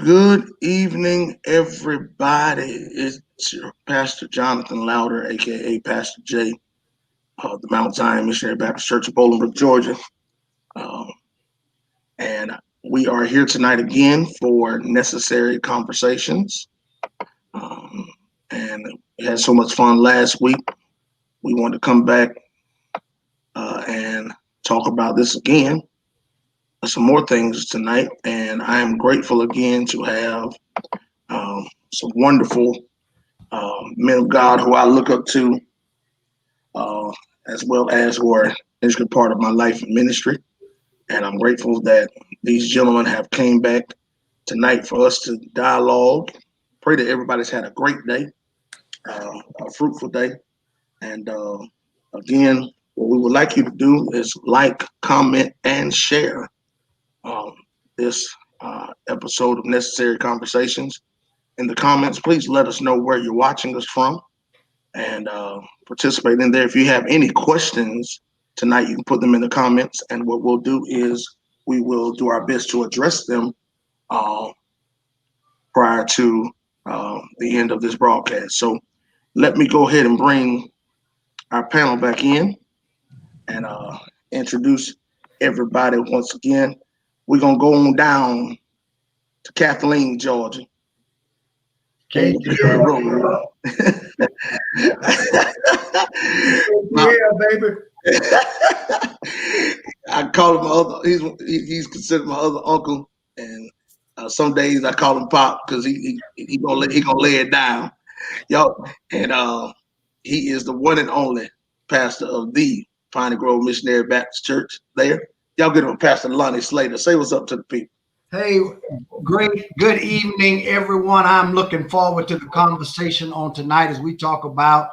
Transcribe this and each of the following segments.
Good evening, everybody. It's your Pastor Jonathan Lowder, aka Pastor J, the Mount Zion Missionary Baptist Church of Bolingbrook, Georgia. Um, and we are here tonight again for necessary conversations. Um, and we had so much fun last week. We want to come back and talk about this again. Some more things tonight, and I am grateful again to have some wonderful men of God who I look up to, as well as who are an integral part of my life and ministry. And I'm grateful that these gentlemen have came back tonight for us to dialogue. Pray that everybody's had a great day, a fruitful day. And again, what we would like you to do is like, comment, and share this episode of Necessary Conversations. In the comments, please let us know where you're watching us from and participate in there. If you have any questions tonight, you can put them in the comments, and what we'll do is we will do our best to address them prior to the end of this broadcast. So let me go ahead and bring our panel back in and introduce everybody once again. We're going to go on down to Kathleen, Georgia. Yeah, baby. I call him my other. He's considered my other uncle, and some days I call him Pop because he gonna lay it down, y'all. And he is the one and only pastor of the Piney Grove Missionary Baptist Church. There, y'all get him, Pastor Lonnie Slater. Say what's up to the people. Hey, good evening, everyone. I'm looking forward to the conversation on tonight as we talk about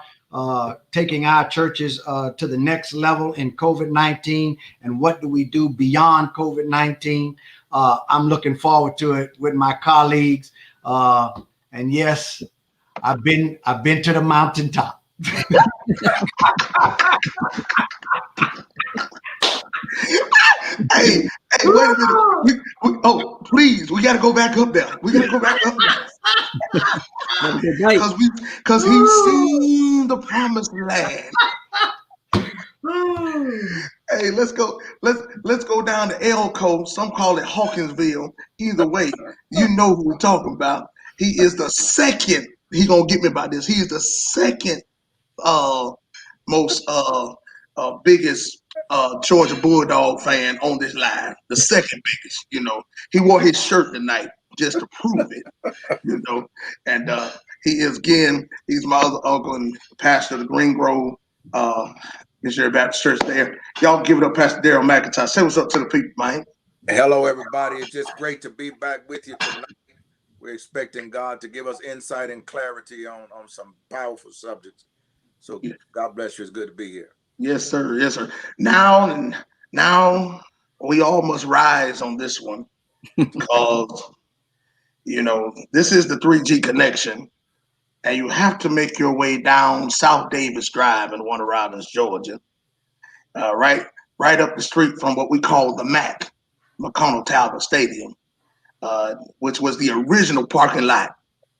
taking our churches to the next level in COVID-19 and what do we do beyond COVID-19. I'm looking forward to it with my colleagues. And yes, I've been to the mountaintop. Hey, wait a minute. Please, we got to go back up there. We got to go back up there. Because he's seen the promised land. Hey, let's go down to Elko. Some call it Hawkinsville. Either way, you know who we're talking about. He is the second. He gonna get me about this. He is the second most biggest Georgia Bulldog fan on this line. The second biggest. You know, he wore his shirt tonight just to prove it. You know, and he is again. He's my other uncle and pastor of the Green Grove Missionary Baptist Church there. Y'all give it up, Pastor Derrell McIntosh. Say what's up to the people, man. Hello, everybody. It's just great to be back with you tonight. We're expecting God to give us insight and clarity on some powerful subjects. So God bless you. It's good to be here. Yes, sir. Yes, sir. Now we all must rise on this one because, you know, this is the 3G connection. And you have to make your way down South Davis Drive in Warner Robins, Georgia, right up the street from what we call the MAC, McConnell Talbot Stadium, which was the original parking lot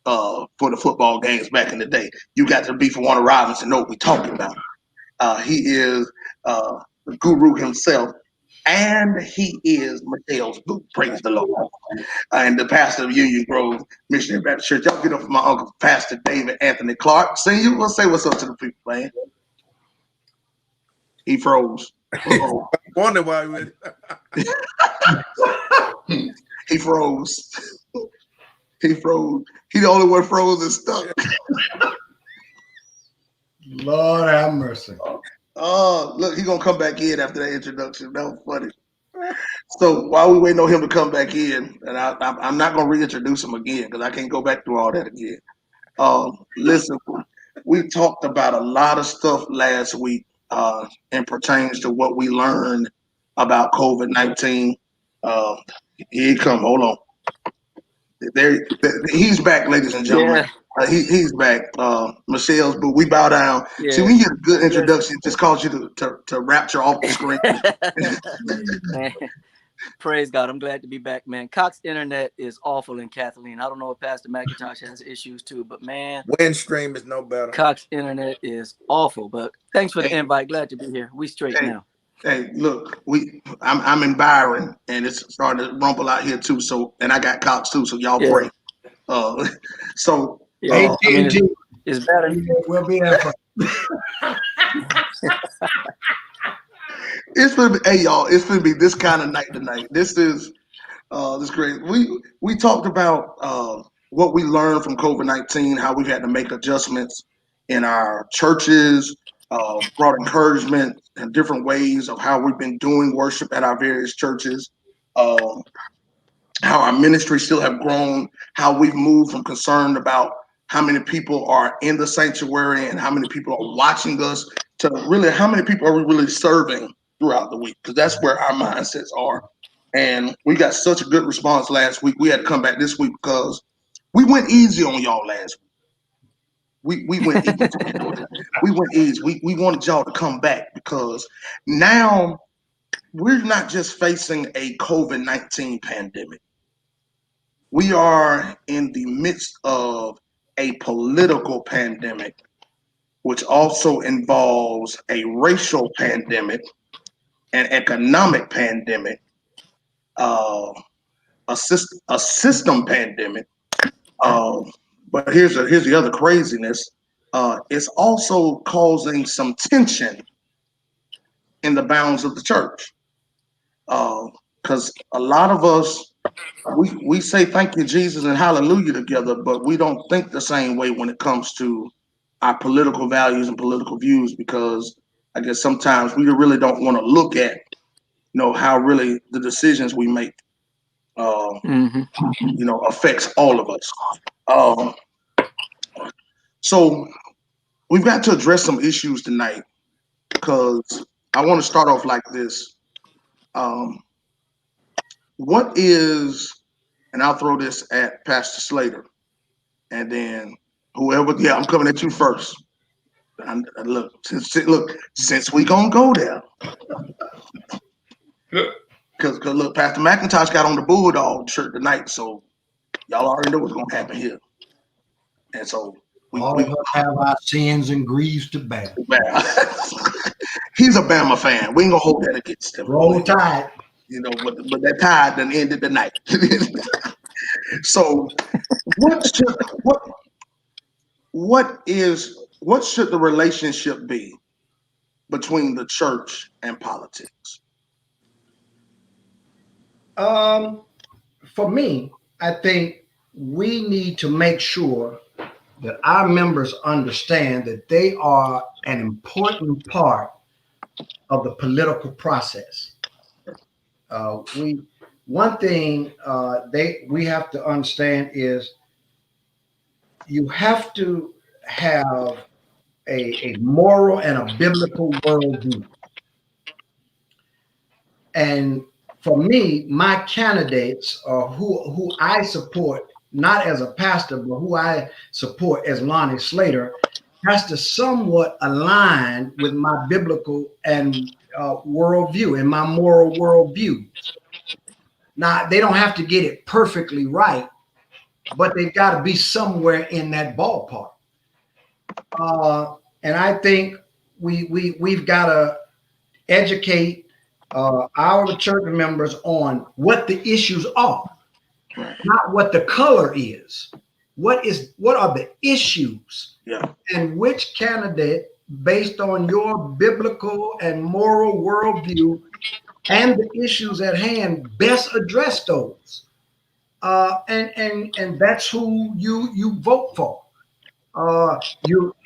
for the football games back in the day. You got to be from Warner Robins to know what we're talking about. He is the guru himself, and he is Matteo's boo. Praise the Lord. And the pastor of Union Grove Missionary Baptist Church. Y'all get up for my uncle, Pastor David Anthony Clarke. Senior, we'll say what's up to the people, man. He froze. I wonder why he froze. He froze. He the only one froze and stuck. Lord have mercy. Oh, look, he's gonna come back in after that introduction. That was funny. So while we waiting on him to come back in, and I'm not gonna reintroduce him again because I can't go back through all that again. Listen, we talked about a lot of stuff last week and pertains to what we learned about COVID-19. Here he come. Hold on. There, he's back, ladies and gentlemen. Yeah. He's back. Michelle's boo. We bow down. Yeah. See, when you get a good introduction, it just calls you to rapture off the screen. Praise God. I'm glad to be back, man. Cox internet is awful in Kathleen. I don't know if Pastor McIntosh has issues too, but man, Windstream is no better. Cox internet is awful. But thanks for the invite. Glad to be here. We straight now. Hey, look, I'm in Byron, and it's starting to rumble out here too. So, and I got Cox too. So y'all pray. So yeah, I mean, it's better. We'll be there for. It's gonna be, hey y'all, it's gonna be this kind of night tonight. This is this great. We talked about what we learned from COVID-19, how we've had to make adjustments in our churches, brought encouragement and different ways of how we've been doing worship at our various churches, how our ministry still have grown, how we've moved from concerned about how many people are in the sanctuary and how many people are watching us to really how many people are we really serving throughout the week, because that's where our mindsets are. And we got such a good response last week. We had to come back this week because we went easy on y'all last week. We went easy. We went easy. We wanted y'all to come back because now we're not just facing a COVID-19 pandemic. We are in the midst of a political pandemic, which also involves a racial pandemic, an economic pandemic, a system pandemic. But here's the other craziness. It's also causing some tension in the bounds of the church. Because a lot of us, we say thank you, Jesus, and hallelujah together, but we don't think the same way when it comes to our political values and political views, because I guess sometimes we really don't want to look at, how really the decisions we make, affects all of us. So we've got to address some issues tonight, because I want to start off like this. What is, and I'll throw this at Pastor Slater, and then whoever, I'm coming at you first. And look, since we gonna go there, because look, Pastor McIntosh got on the Bulldog shirt tonight, so y'all already know what's gonna happen here. And so we have our sins and griefs to bear. He's a Bama fan. We ain't gonna hold that against him. Roll Tide. But that Tide done ended the night. So what should the relationship be between the church and politics? For me, I think we need to make sure that our members understand that they are an important part of the political process. One thing we have to understand is you have to have a moral and a biblical worldview. And for me, my candidates are who I support, not as a pastor, but who I support as Lonnie Slater, has to somewhat align with my biblical and worldview and my moral worldview. Now, they don't have to get it perfectly right, but they've got to be somewhere in that ballpark. And I think we've got to educate our church members on what the issues are, not what the color is. What are the issues? Yeah. And which candidate, based on your biblical and moral worldview and the issues at hand, best address those. And that's who you vote for.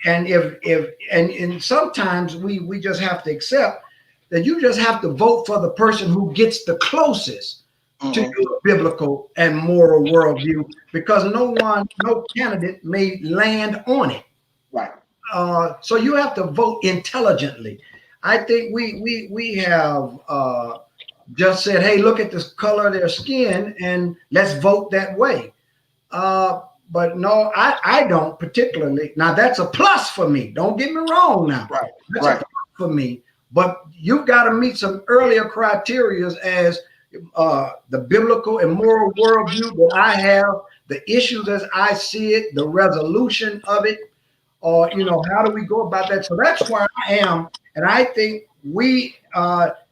And sometimes we just have to accept that you just have to vote for the person who gets the closest to your biblical and moral worldview, because no candidate may land on it. Right. So you have to vote intelligently. I think we have just said, hey, look at the color of their skin and let's vote that way. But no, I don't particularly. Now that's a plus for me. Don't get me wrong now. Right. That's a plus for me. But you've got to meet some earlier criteria as the biblical and moral worldview that I have, the issues as I see it, the resolution of it, or how do we go about that? So that's where I am, and I think we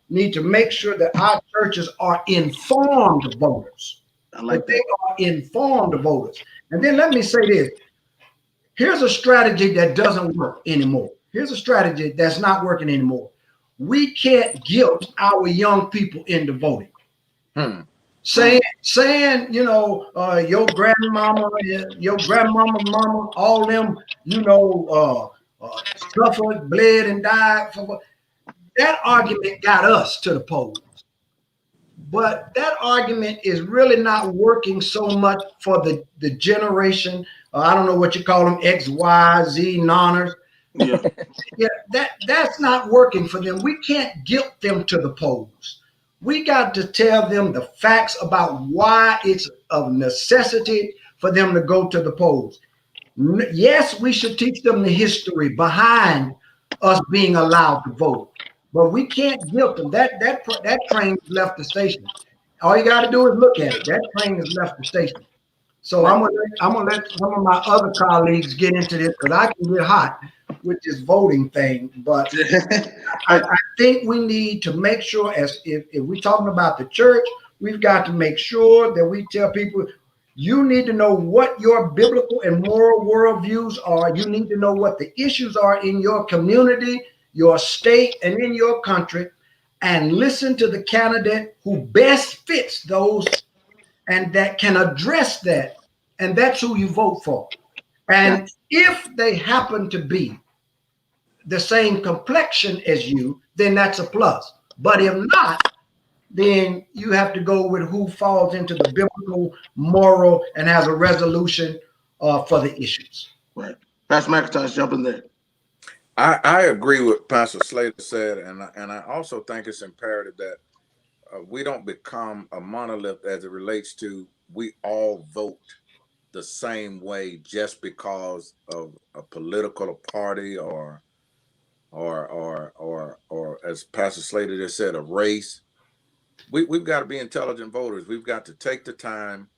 need to make sure that our churches are informed voters. I like They that. are informed voters. And then let me say this: here's a strategy that doesn't work anymore. Here's a strategy that's not working anymore. We can't guilt our young people into voting. Saying, your grandmama, mama, all them, suffered, bled, and died. That argument got us to the polls. But that argument is really not working so much for the generation. I don't know what you call them, X, Y, Z, nonners. Yeah. Yeah, that's not working for them. We can't guilt them to the polls. We got to tell them the facts about why it's of necessity for them to go to the polls. Yes, we should teach them the history behind us being allowed to vote, but we can't guilt them. That train has left the station. All you got to do is look at it. That train has left the station. So I'm gonna let some of my other colleagues get into this because I can get hot with this voting thing. But I think we need to make sure, as if we're talking about the church, we've got to make sure that we tell people, you need to know what your biblical and moral worldviews are. You need to know what the issues are in your community, your state, and in your country, and listen to the candidate who best fits those and that can address that. And that's who you vote for. And if they happen to be the same complexion as you, then that's a plus. But if not, then you have to go with who falls into the biblical, moral, and has a resolution for the issues. Right. Pastor McIntosh, jump in there. I agree with Pastor Slater said, and I also think it's imperative that we don't become a monolith as it relates to we all vote the same way just because of a political party or as Pastor Slater just said, a race. We've got to be intelligent voters. We've got to take the time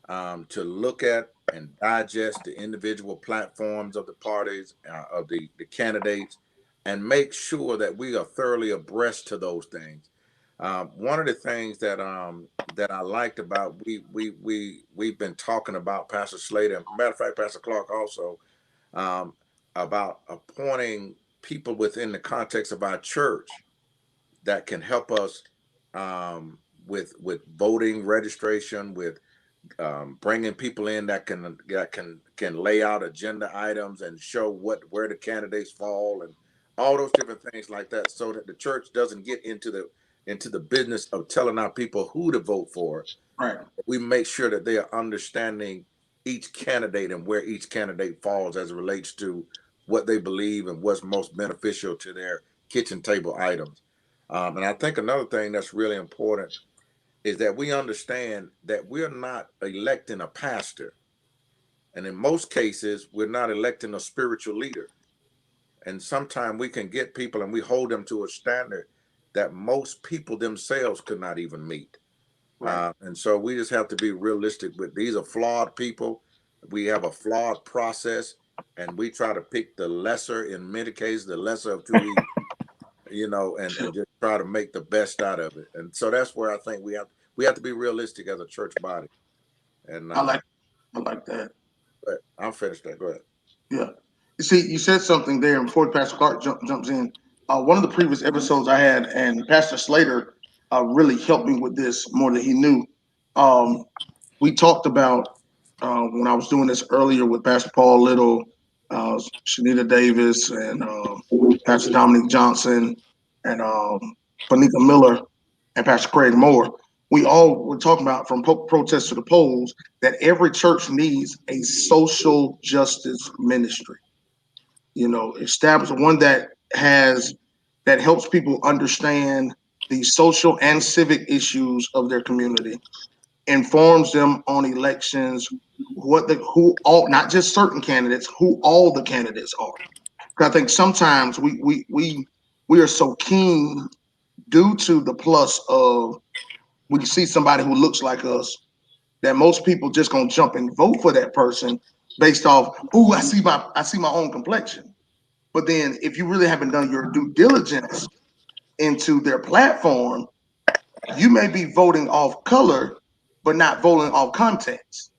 to look at and digest the individual platforms of the parties, of the candidates, and make sure that we are thoroughly abreast to those things. One of the things that I liked about we've been talking about, Pastor Slater, and matter of fact, Pastor Clarke also, about appointing people within the context of our church that can help us with voting registration, with bringing people in that can lay out agenda items and show where the candidates fall and all those different things like that, so that the church doesn't get into the business of telling our people who to vote for. Right. We make sure that they are understanding each candidate and where each candidate falls as it relates to what they believe and what's most beneficial to their kitchen table items. And I think another thing that's really important is that we understand that we're not electing a pastor. And in most cases, we're not electing a spiritual leader. And sometimes we can get people and we hold them to a standard that most people themselves could not even meet. Right. And so we just have to be realistic with these are flawed people. We have a flawed process, and we try to pick the lesser, in many cases, the lesser of two evils, and just try to make the best out of it. And so that's where I think we have to be realistic as a church body. And I like that. But I'll finish that. Go ahead. Yeah. You see, you said something there, and before Pastor Clarke jumps in, one of the previous episodes I had, and Pastor Slater really helped me with this more than he knew. We talked about when I was doing this earlier with Pastor Paul Little, Shanita Davis, and Pastor Dominic Johnson, and Bonica Miller, and Pastor Craig Moore. We all were talking about, from protests to the polls, that every church needs a social justice ministry. Establish one that helps people understand the social and civic issues of their community, informs them on elections, not just certain candidates, who all the candidates are. I think sometimes we are so keen, due to the plus of we see somebody who looks like us, that most people just gonna jump and vote for that person based off, oh, I see my own complexion. But then if you really haven't done your due diligence into their platform, you may be voting off color, but not voting off context.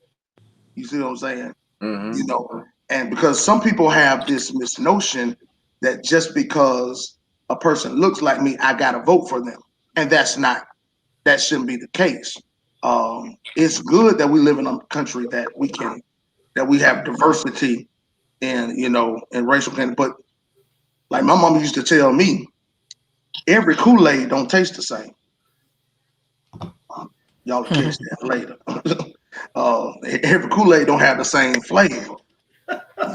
You see what I'm saying? Mm-hmm. You know, and because some people have this misnotion that just because a person looks like me, I gotta vote for them, and that shouldn't be the case. It's good that we live in a country that we have diversity and in racial can, but like my mom used to tell me, every Kool-Aid don't taste the same. Y'all will catch that later. Every Kool-Aid don't have the same flavor.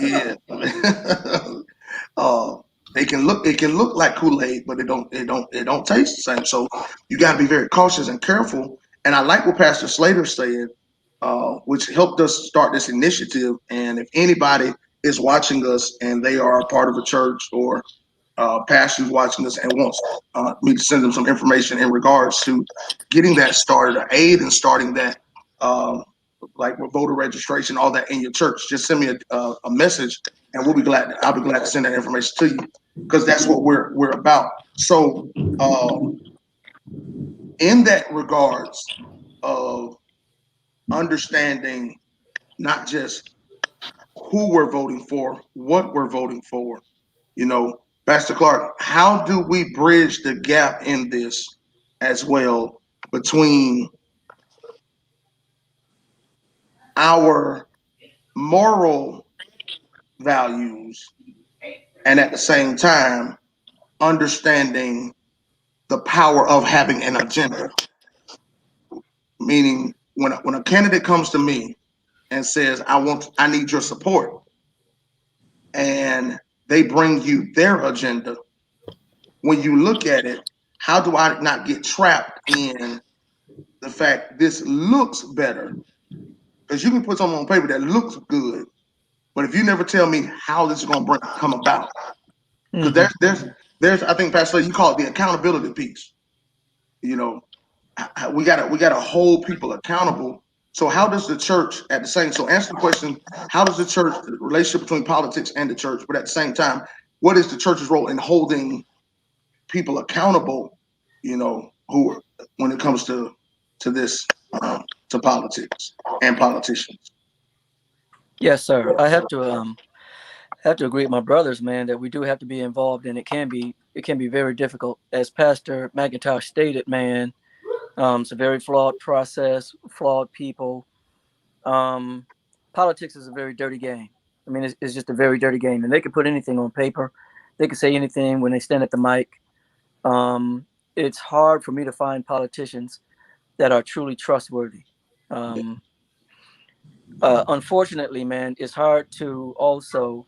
Yeah. uh, it can look like Kool-Aid, but it don't taste the same. So you got to be very cautious and careful. And I like what Pastor Slater said, which helped us start this initiative. And if anybody is watching us and they are a part of a church or pastors watching us and wants me to send them some information in regards to getting that started, or aid in starting that, like with voter registration, all that in your church, just send me a message, and I'll be glad to send that information to you, because that's what we're about. So, in that regards of understanding not just who we're voting for, what we're voting for, Pastor Clarke, how do we bridge the gap in this as well between our moral values and at the same time understanding the power of having an agenda? Meaning, when a candidate comes to me and says, I need your support, and they bring you their agenda, when you look at it, how do I not get trapped in the fact this looks better? Because you can put something on paper that looks good, but if you never tell me how this is going to come about, because there's I think, Pastor, you call it the accountability piece. We gotta hold people accountable. So how does the church at the same? So answer the question: how does the church, the relationship between politics and the church, but at the same time, what is the church's role in holding people accountable? Who, when it comes to this, to politics and politicians. Yes, sir. I have to agree with my brothers, man, that we do have to be involved, and it can be very difficult. As Pastor McIntosh stated, man, it's a very flawed process, flawed people. Politics is a very dirty game. I mean, it's just a very dirty game, and they can put anything on paper. They can say anything when they stand at the mic. It's hard for me to find politicians that are truly trustworthy. Unfortunately, man, it's hard to also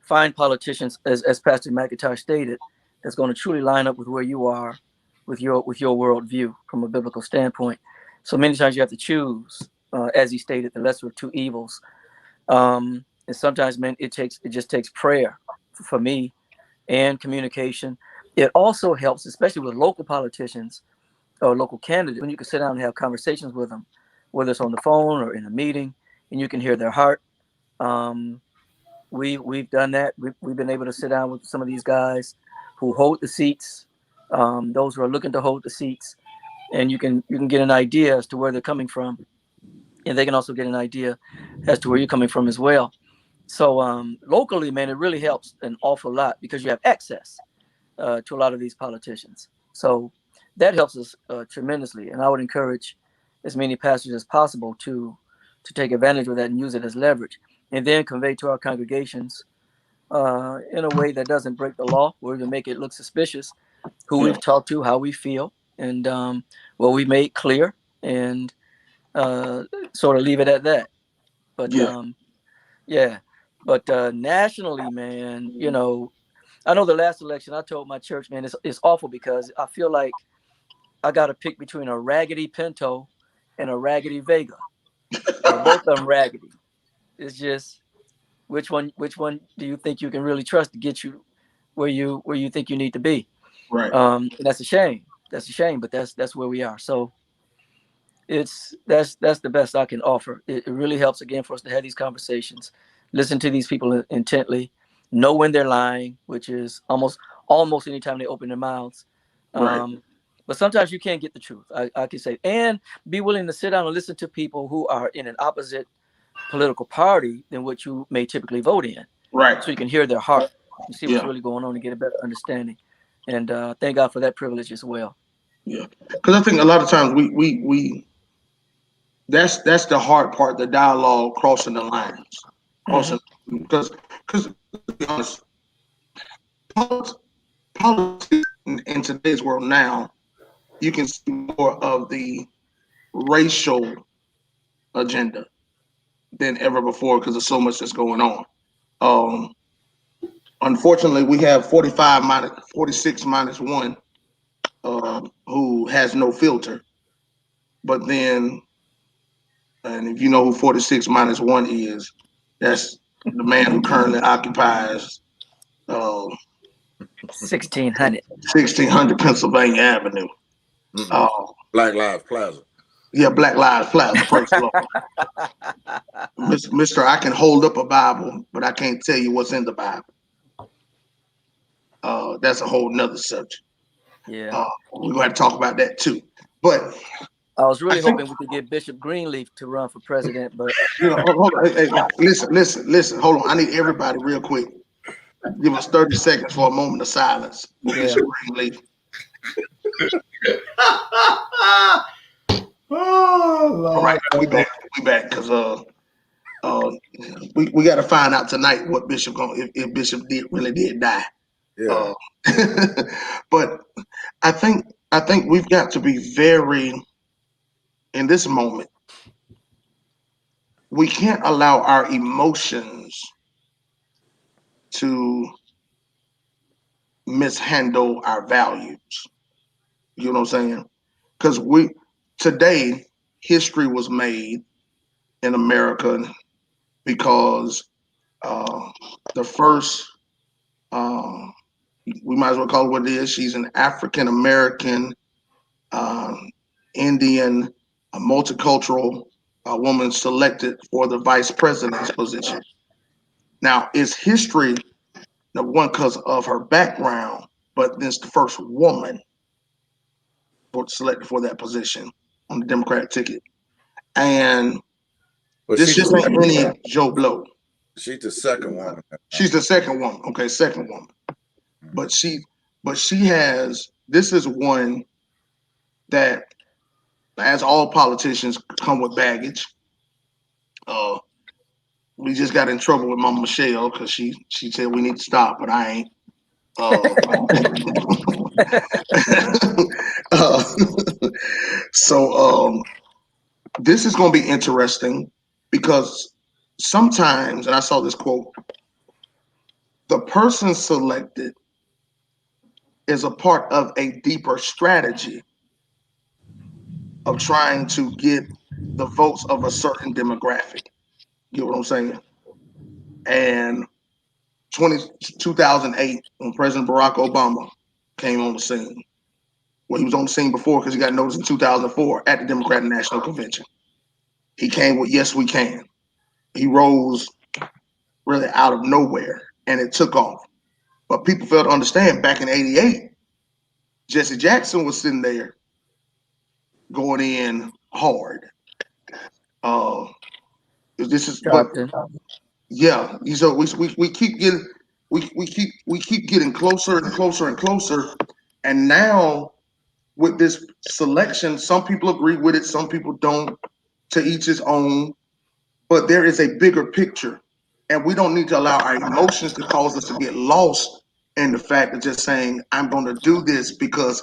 find politicians, as Pastor McIntosh stated, that's going to truly line up with where you are, with your worldview from a biblical standpoint. So many times you have to choose, as he stated, the lesser of two evils. And sometimes, man, it just takes prayer for me and communication. It also helps, especially with local politicians or local candidates, when you can sit down and have conversations with them, whether it's on the phone or in a meeting, and you can hear their heart. We've done that. We've been able to sit down with some of these guys who hold the seats, those who are looking to hold the seats, and you can get an idea as to where they're coming from, and they can also get an idea as to where you're coming from as well. So locally, man, it really helps an awful lot because you have access to a lot of these politicians. So that helps us tremendously, and I would encourage as many pastors as possible to take advantage of that and use it as leverage, and then convey to our congregations in a way that doesn't break the law or even make it look suspicious who we've talked to, how we feel, and what we made clear, and sort of leave it at that. But nationally, man, I know the last election, I told my church, man, it's awful because I feel like I got to pick between a raggedy Pinto and a raggedy Vega. Both of them raggedy. It's just which one do you think you can really trust to get you where you think you need to be? Right. And that's a shame. That's a shame, but that's where we are. So that's the best I can offer. It really helps again for us to have these conversations, listen to these people intently, know when they're lying, which is almost anytime they open their mouths. Right. But sometimes you can't get the truth. I can say, and be willing to sit down and listen to people who are in an opposite political party than what you may typically vote in. Right. So you can hear their heart and see what's Yeah. really going on and get a better understanding. And thank God for that privilege as well. Yeah. Because I think a lot of times we that's the hard part, the dialogue crossing the lines. Crossing because to be honest, politics in today's world now, you can see more of the racial agenda than ever before because there's so much that's going on. Um, Unfortunately, we have 46 minus one, who has no filter. But then, and if you know who 46 minus one is, that's the man who currently occupies 1600. 1600 Pennsylvania Avenue. Uh, Black Lives Plaza. Yeah, Black Lives Plaza. Praise the Lord. Mister, I can hold up a Bible, but I can't tell you what's in the Bible. That's a whole nother subject. Yeah. We're going to talk about that too. But I was really hoping we could get Bishop Greenleaf to run for president, but hold on. Hey, listen. Hold on. I need everybody real quick. Give us 30 seconds for a moment of silence for Bishop Greenleaf. All right, we back because we got to find out tonight what Bishop if Bishop really did die. Yeah. But I think we've got to be very, in this moment, we can't allow our emotions to mishandle our values. You know what I'm saying? Because today history was made in America because the first, we might as well call it what it is. She's an African American, Indian, a multicultural woman selected for the vice president's position. Now, it's history, number one, because of her background, but this is the first woman selected for that position on the Democratic ticket. And this just ain't any Joe Blow. She's the second woman. She's the second woman. Okay, second woman. But she has, this is one that, as all politicians, come with baggage. We just got in trouble with Mama Michelle because she said we need to stop, but I ain't. So this is going to be interesting because sometimes, and I saw this quote, the person selected is a part of a deeper strategy of trying to get the votes of a certain demographic. You know what I'm saying? And 2008, when President Barack Obama came on the scene, well, he was on the scene before because he got noticed in 2004 at the Democratic National Convention. He came with "Yes, we can." He rose really out of nowhere, and it took off. But people failed to understand back in '88, Jesse Jackson was sitting there going in hard. This is, but yeah, so we keep getting we keep getting closer and closer and closer, and now with this selection, some people agree with it, some people don't. To each his own, but there is a bigger picture, and we don't need to allow our emotions to cause us to get lost in the fact of just saying, "I'm going to do this because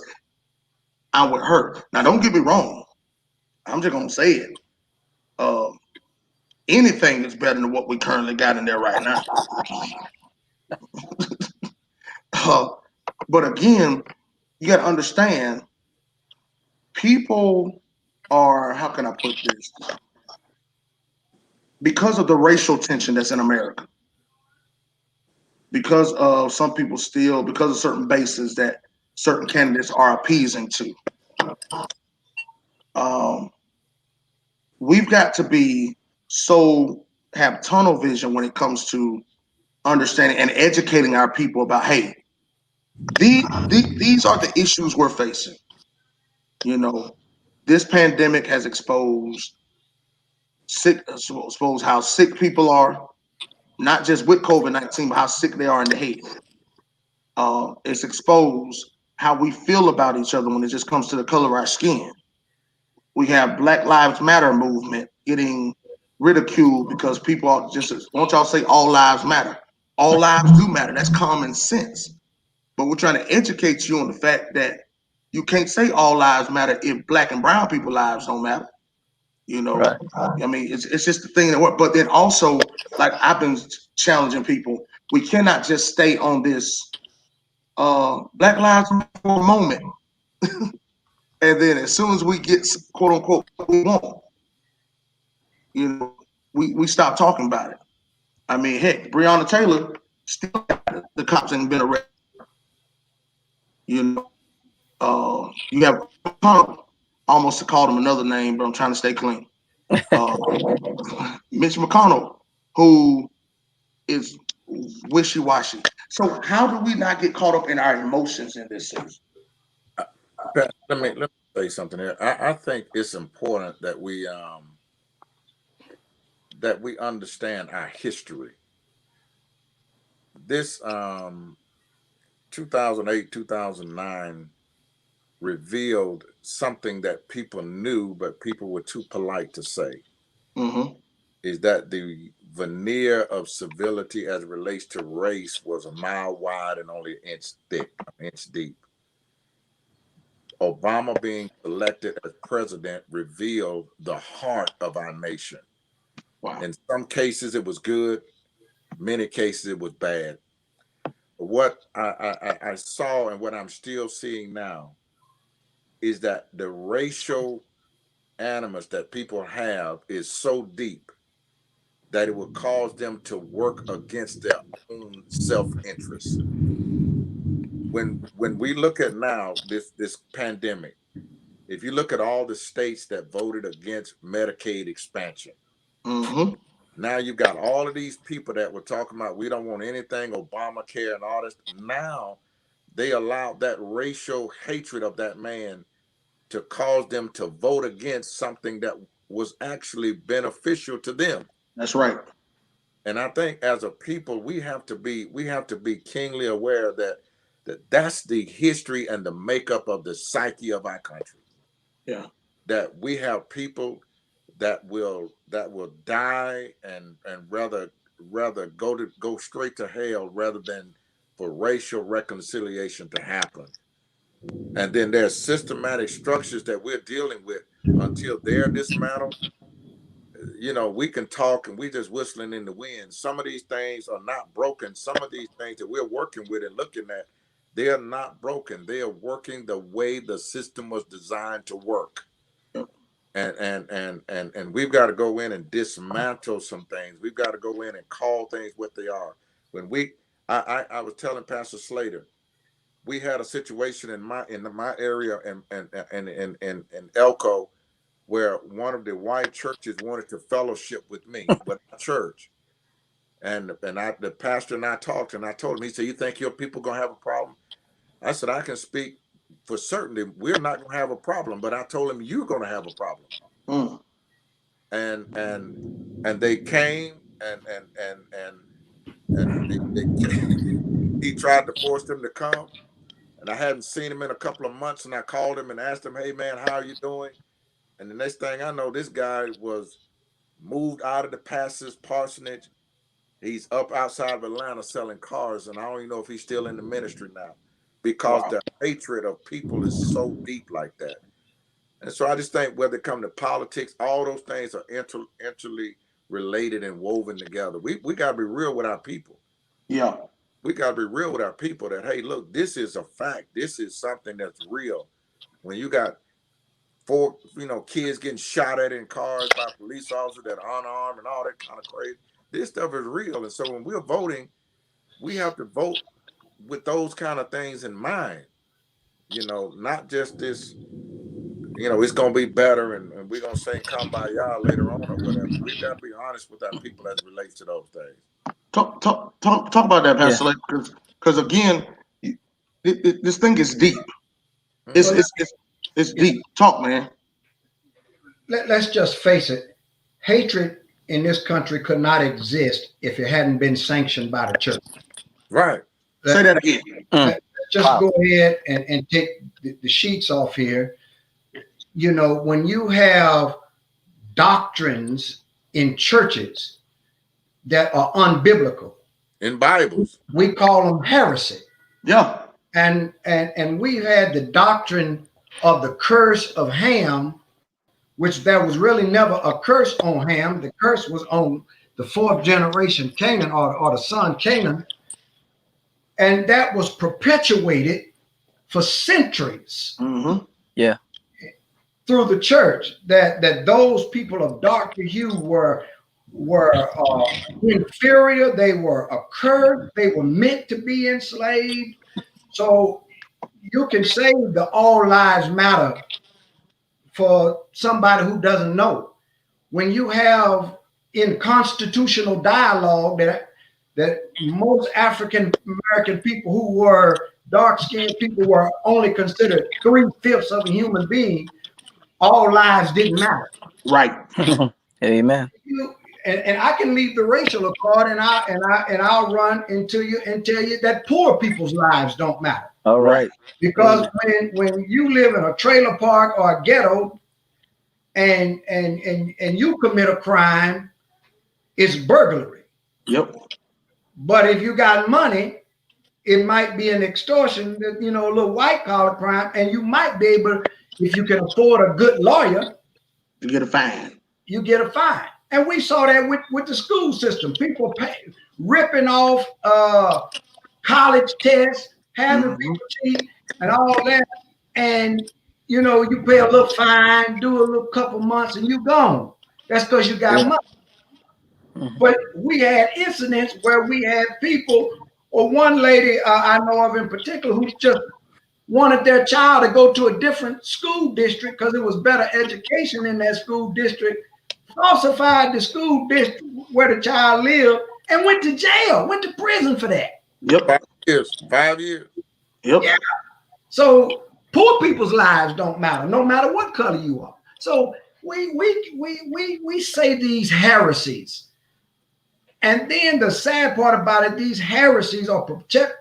I would hurt." Now, don't get me wrong. I'm just going to say it. Anything is better than what we currently got in there right now. But again, you got to understand, people are, how can I put this? Because of the racial tension that's in America, because of some people still, because of certain bases that certain candidates are appeasing to. We've got to have tunnel vision when it comes to understanding and educating our people about, hey, these are the issues we're facing. This pandemic has exposed how sick people are, not just with COVID-19, but how sick they are in the head. It's exposed how we feel about each other when it just comes to the color of our skin. We have Black Lives Matter movement getting ridiculed because people are just, won't y'all say all lives matter? All lives do matter. That's common sense. But we're trying to educate you on the fact that you can't say all lives matter if Black and brown people lives don't matter. Right. I mean, it's just the thing that works. But then also, like I've been challenging people, we cannot just stay on this Black Lives Matter for a moment. And then as soon as we get quote unquote what we want, we stop talking about it. I mean, heck, Breonna Taylor still the cops ain't been arrested. You have almost called him another name, but I'm trying to stay clean. Mitch McConnell, who is wishy-washy. So how do we not get caught up in our emotions in this season? Let me say something here. I think it's important that we understand our history. This 2008, 2009 revealed something that people knew, but people were too polite to say. Mm-hmm. Is that the veneer of civility as it relates to race was a mile wide and only an inch deep. Obama being elected as president revealed the heart of our nation. Wow. In some cases, it was good. Many cases, it was bad. But what I saw and what I'm still seeing now is that the racial animus that people have is so deep that it will cause them to work against their own self-interest. When we look at now this pandemic, if you look at all the states that voted against Medicaid expansion, mm-hmm. now you've got all of these people that were talking about we don't want anything Obamacare and all this. Now they allowed that racial hatred of that man to cause them to vote against something that was actually beneficial to them. That's right. And I think as a people, we have to be keenly aware that that's the history and the makeup of the psyche of our country. Yeah. That we have people that will die and rather go straight to hell rather than for racial reconciliation to happen. And then there's systematic structures that we're dealing with until they're dismantled. We can talk and we just whistling in the wind. Some of these things are not broken. Some of these things that we're working with and looking at, they are not broken. They are working the way the system was designed to work. And we've got to go in and dismantle some things. We've got to go in and call things what they are. I was telling Pastor Slater, we had a situation in my area in Elko where one of the white churches wanted to fellowship with me, with our church. And the pastor and I talked, and I told him, he said, "You think your people gonna have a problem?" I said, "I can speak for certainty. We're not gonna have a problem." But I told him, "You're gonna have a problem." Mm. And they came and he tried to force them to come. And I hadn't seen him in a couple of months, and I called him and asked him, "Hey man, how are you doing?" And the next thing I know, this guy was moved out of the pastor's parsonage. He's up outside of Atlanta selling cars, and I don't even know if he's still in the ministry now, because the hatred of people is so deep like that. And so I just think whether it comes to politics, all those things are interly related and woven together. We got to be real with our people. Yeah. We got to be real with our people that, hey, look, this is a fact. This is something that's real. When you got 4, kids getting shot at in cars by police officers that are unarmed and all that kind of crazy, this stuff is real. And so when we're voting, we have to vote with those kind of things in mind. not just this, it's going to be better and we're going to say come by y'all later on or whatever. We've got to be honest with our people as it relates to those things. Talk about that, Pastor Lake, because again, this thing is deep. It's deep. Talk, man. Let's just face it. Hatred in this country could not exist if it hadn't been sanctioned by the church. Right. Say that again. Let's just go ahead and take the sheets off here. When you have doctrines in churches that are unbiblical, in Bibles, we call them heresy. Yeah. And we've had the doctrine of the curse of Ham, which there was really never a curse on Ham. The curse was on the fourth generation Canaan or the son Canaan. And that was perpetuated for centuries. Mm-hmm. Yeah. Through the church, that those people of darker hue were inferior, they were accursed, they were meant to be enslaved. So you can say the all lives matter for somebody who doesn't know. When you have in constitutional dialogue that most African American people who were dark-skinned people were only considered 3/5 of a human being, all lives didn't matter. Right. Amen. And I can leave the racial card and I'll run into you and tell you that poor people's lives don't matter. All right. Because when you live in a trailer park or a ghetto and you commit a crime, it's burglary. Yep. But if you got money, it might be an extortion, a little white collar crime, and you might be able, if you can afford a good lawyer, you get a fine. You get a fine. And we saw that with the school system. People ripping off college tests, having people cheat and all that. And, you pay a little fine, do a little couple months, and you gone. That's because you got money. Mm-hmm. But we had incidents where we had people, or one lady I know of in particular, who just wanted their child to go to a different school district because it was better education in that school district, falsified the school district where the child lived, and went to jail, went to prison for that. Yep. 5 years. 5 years. Yep. Yeah. So poor people's lives don't matter, no matter what color you are. So we say these heresies. And then the sad part about it, these heresies are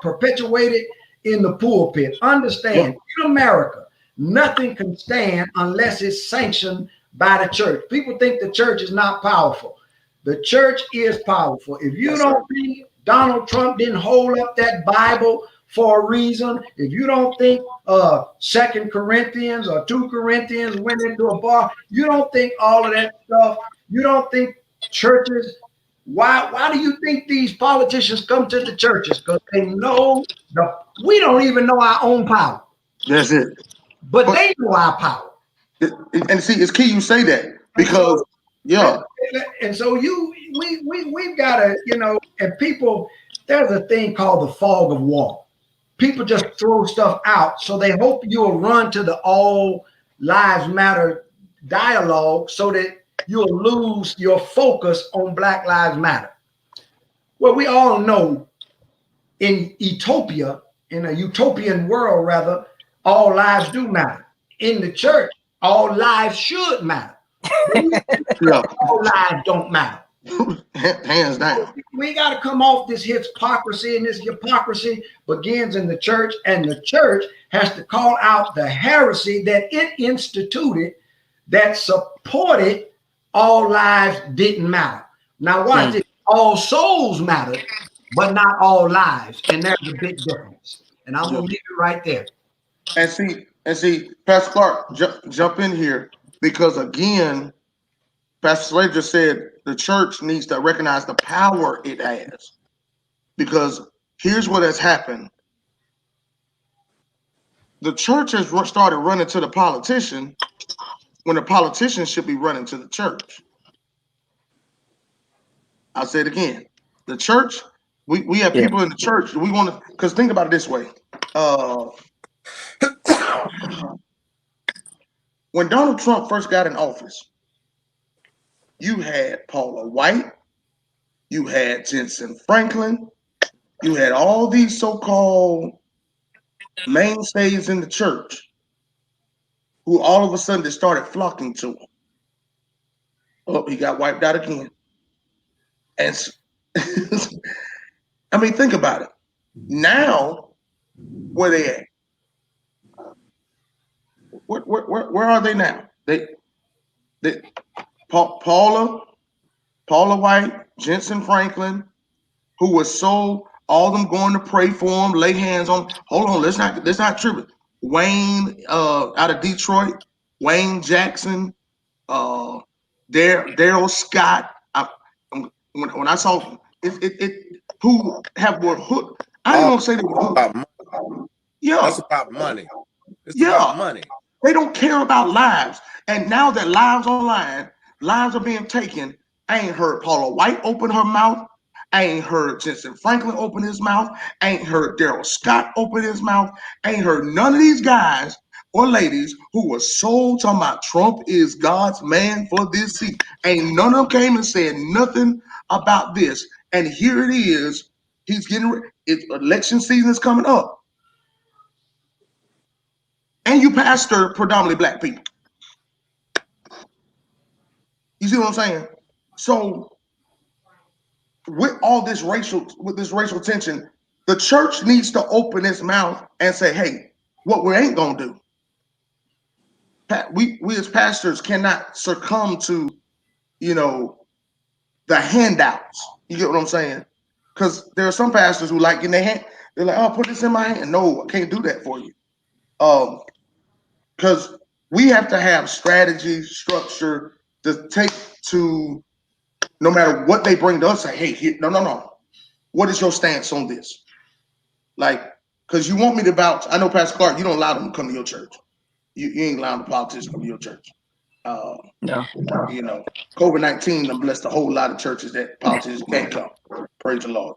perpetuated in the pulpit. Understand, in America, nothing can stand unless it's sanctioned by the church. People think the church is not powerful. The church is powerful. If you don't think Donald Trump didn't hold up that Bible for a reason, if you don't think 2 Corinthians or 2 Corinthians went into a bar, you don't think all of that stuff, you don't think churches, why do you think these politicians come to the churches? Because they know we don't even know our own power. That's it. But they know our power. And see, it's key you say that because and so we've got to, and people, there's a thing called the fog of war. People just throw stuff out, so they hope you'll run to the all lives matter dialogue so that you'll lose your focus on Black Lives Matter. Well, we all know in utopia, in a utopian world rather, all lives do matter. In the church, all lives should matter. All lives don't matter. Hands down. We got to come off this hypocrisy, and this hypocrisy begins in the church, and the church has to call out the heresy that it instituted that supported all lives didn't matter. Now watch it. All souls matter, but not all lives, and there's a big difference. And I'm gonna leave it right there. And see, Pastor Clarke, jump in here, because again, Pastor Slater just said the church needs to recognize the power it has. Because here's what has happened. The church has started running to the politician when the politician should be running to the church. I'll say it again. The church, we have people in the church. We want to, because think about it this way. When Donald Trump first got in office, you had Paula White, you had Jensen Franklin, you had all these so-called mainstays in the church who all of a sudden just started flocking to him. Oh, he got wiped out again. And I mean, think about it. Now, where they at? Where are they now? They Paula White, Jensen Franklin, who was so all them going to pray for him, lay hands on. Hold on, let's not trip it. Wayne out of Detroit, Wayne Jackson, Darrell Scott. When I saw it who have were hooked. I ain't gonna say they were hooked. Yeah, that's about money. It's yeah. about money. They don't care about lives. And now that lives online, lives are being taken. I ain't heard Paula White open her mouth. I ain't heard Jensen Franklin open his mouth. I ain't heard Darrell Scott open his mouth. I ain't heard none of these guys or ladies who were so talking about Trump is God's man for this seat. Ain't none of them came and said nothing about this. And here it is. He's getting election season is coming up. And you pastor predominantly black people. You see what I'm saying? So with this racial tension, the church needs to open its mouth and say, hey, what we ain't gonna do. We as pastors cannot succumb to, the handouts. You get what I'm saying? Because there are some pastors who like in their hand, they're like, oh, put this in my hand. No, I can't do that for you. Because we have to have strategy, structure to take to no matter what they bring to us, say, hey, no. What is your stance on this? Like, because you want me to vouch. I know Pastor Clarke, you don't allow them to come to your church. You ain't allowing the politicians to come to your church. No. COVID-19 blessed a whole lot of churches that politicians can't come. Praise the Lord.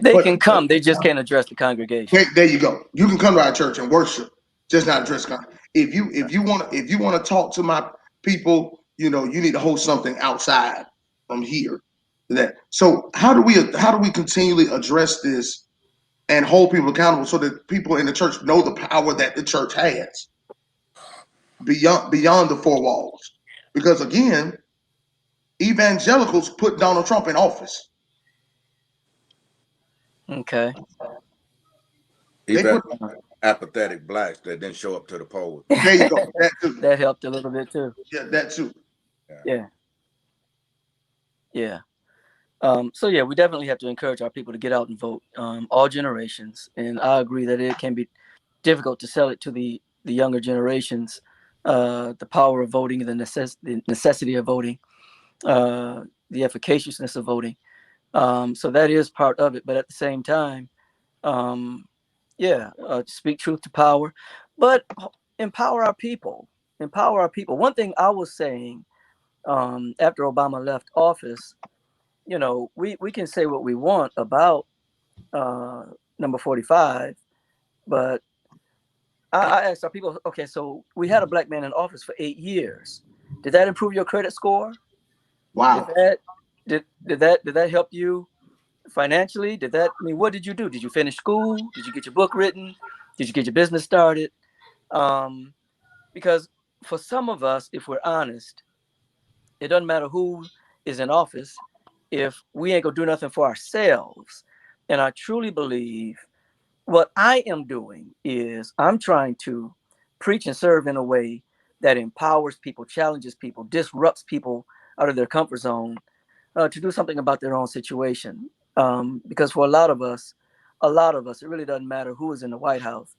They can come, they just can't address the congregation. There you go. You can come to our church and worship, just not address congregation. If you want to talk to my people, you need to hold something outside from here. So how do we continually address this and hold people accountable so that people in the church know the power that the church has beyond the four walls? Because again, evangelicals put Donald Trump in Okay. Even apathetic blacks that didn't show up to the polls. There you go. That too. That helped a little bit too. Yeah, that too. Yeah. So yeah, we definitely have to encourage our people to get out and vote, all generations. And I agree that it can be difficult to sell it to the younger generations, the power of voting, the necessity of voting, the efficaciousness of voting. So that is part of it. But at the same time, speak truth to power, but empower our people. One thing I was saying after Obama left office, we can say what we want about number 45, but I asked our people, okay, so we had a black man in office for 8 years. Did that improve your credit score? Wow. Did that help you financially? What did you do? Did you finish school? Did you get your book written? Did you get your business started? Because for some of us, if we're honest, it doesn't matter who is in office if we ain't gonna do nothing for ourselves. And I truly believe what I am doing is I'm trying to preach and serve in a way that empowers people, challenges people, disrupts people out of their comfort zone to do something about their own situation. Because for a lot of us, it really doesn't matter who is in the White House.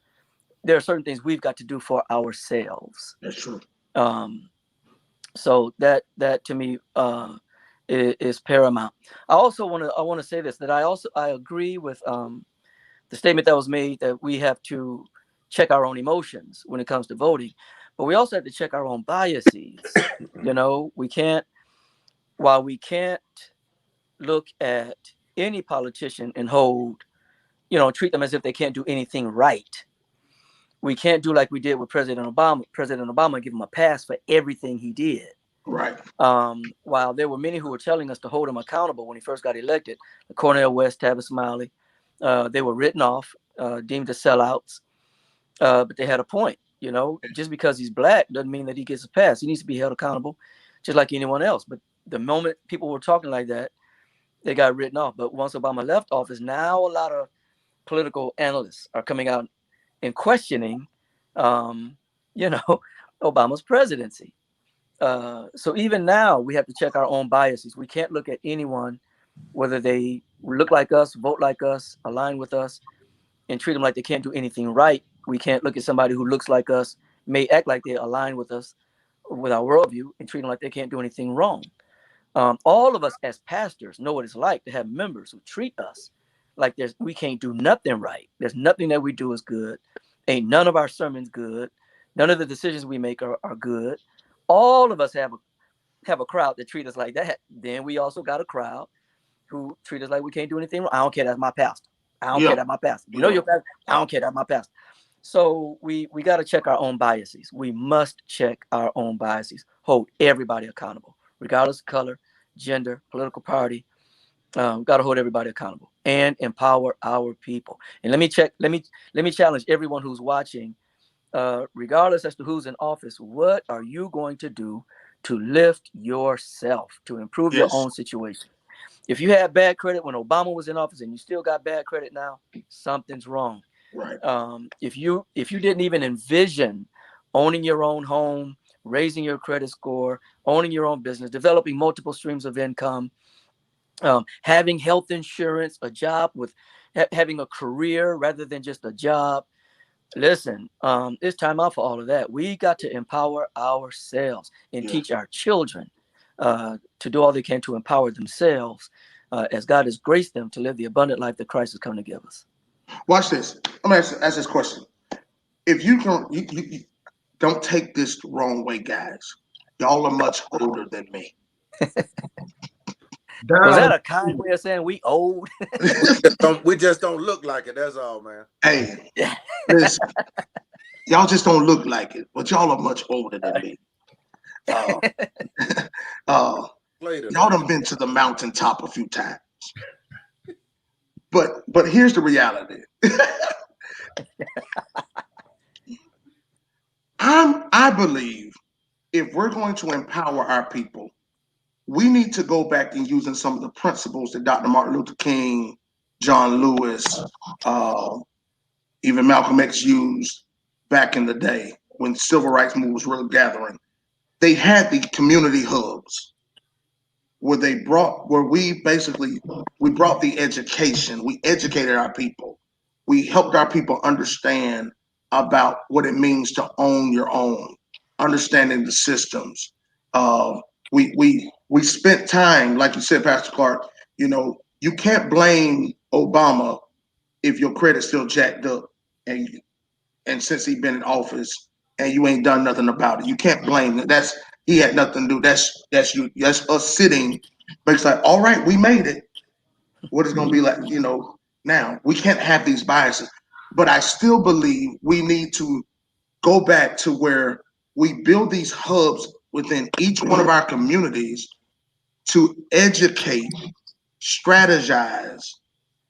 There are certain things we've got to do for ourselves. That's true. So that to me is paramount. I want to say this, that I agree with the statement that was made that we have to check our own emotions when it comes to voting, but we also have to check our own biases. We can't look at any politician and treat them as if they can't do anything right. we can't do like we did with President Obama. President Obama give him a pass for everything he did. Right. While there were many who were telling us to hold him accountable when he first got elected, Cornel West, Tavis Smiley, they were written off, deemed as sellouts. But they had a point. You know, just because he's black doesn't mean that he gets a pass. He needs to be held accountable just like anyone else. But the moment people were talking like that, they got written off. But once Obama left office, now a lot of political analysts are coming out and questioning, Obama's presidency. So even now, we have to check our own biases. We can't look at anyone, whether they look like us, vote like us, align with us, and treat them like they can't do anything right. We can't look at somebody who looks like us, may act like they align with us, with our worldview, and treat them like they can't do anything wrong. All of us as pastors know what it's like to have members who treat us like we can't do nothing right. There's nothing that we do is good. Ain't none of our sermons good. None of the decisions we make are good. All of us have a crowd that treat us like that. Then we also got a crowd who treat us like we can't do anything wrong. I don't care, that's my pastor. I don't care, that's my pastor. You know your pastor? I don't care, that's my pastor. So we got to check our own biases. We must check our own biases. Hold everybody accountable, regardless of color, gender, political party. Got to hold everybody accountable and empower our people. And let me challenge everyone who's watching, regardless as to who's in office. What are you going to do to lift yourself, to improve your own situation? If you had bad credit when Obama was in office and you still got bad credit now, something's wrong. Right. If you didn't even envision owning your own home, raising your credit score, owning your own business, developing multiple streams of income, having health insurance, a job with having a career rather than just a job. Listen, it's time out for all of that. We got to empower ourselves and teach our children to do all they can to empower themselves as God has graced them to live the abundant life that Christ has come to give us. Watch this. I'm going to ask this question. If you don't take this the wrong way, guys. Y'all are much older than me. Was that a kind way of saying we old? We just don't look like it. That's all, man. Hey, listen, y'all just don't look like it, but y'all are much older than me. Y'all done been to the mountaintop a few times. But here's the reality. I believe if we're going to empower our people, we need to go back and using some of the principles that Dr. Martin Luther King, John Lewis, even Malcolm X used back in the day when the civil rights movement was really gathering. They had the community hubs where we brought the education. We educated our people. We helped our people understand about what it means to own your own, understanding the systems. We spent time, like you said, Pastor Clarke, you can't blame Obama if your credit's still jacked up and since he's been in office and you ain't done nothing about it. You can't blame it. He had nothing to do. That's you. That's us sitting. But it's like, all right, we made it. What is going to be like, now? We can't have these biases. But I still believe we need to go back to where we build these hubs within each one of our communities to educate, strategize,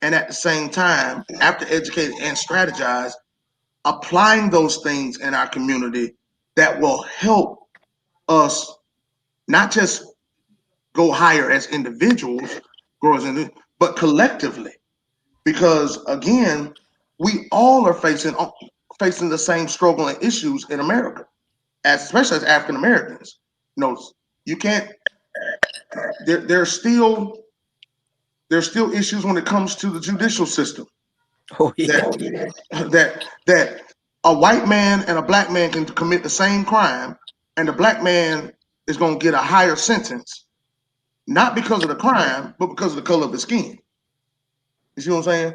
and at the same time, after educating and strategize, applying those things in our community that will help us not just go higher as individuals, but collectively. Because again, we all are facing the same struggle and issues in America, especially as African Americans. You can't. There's still issues when it comes to the judicial system. Oh yeah. That a white man and a black man can commit the same crime, and the black man is going to get a higher sentence, not because of the crime, but because of the color of his skin. You see what I'm saying?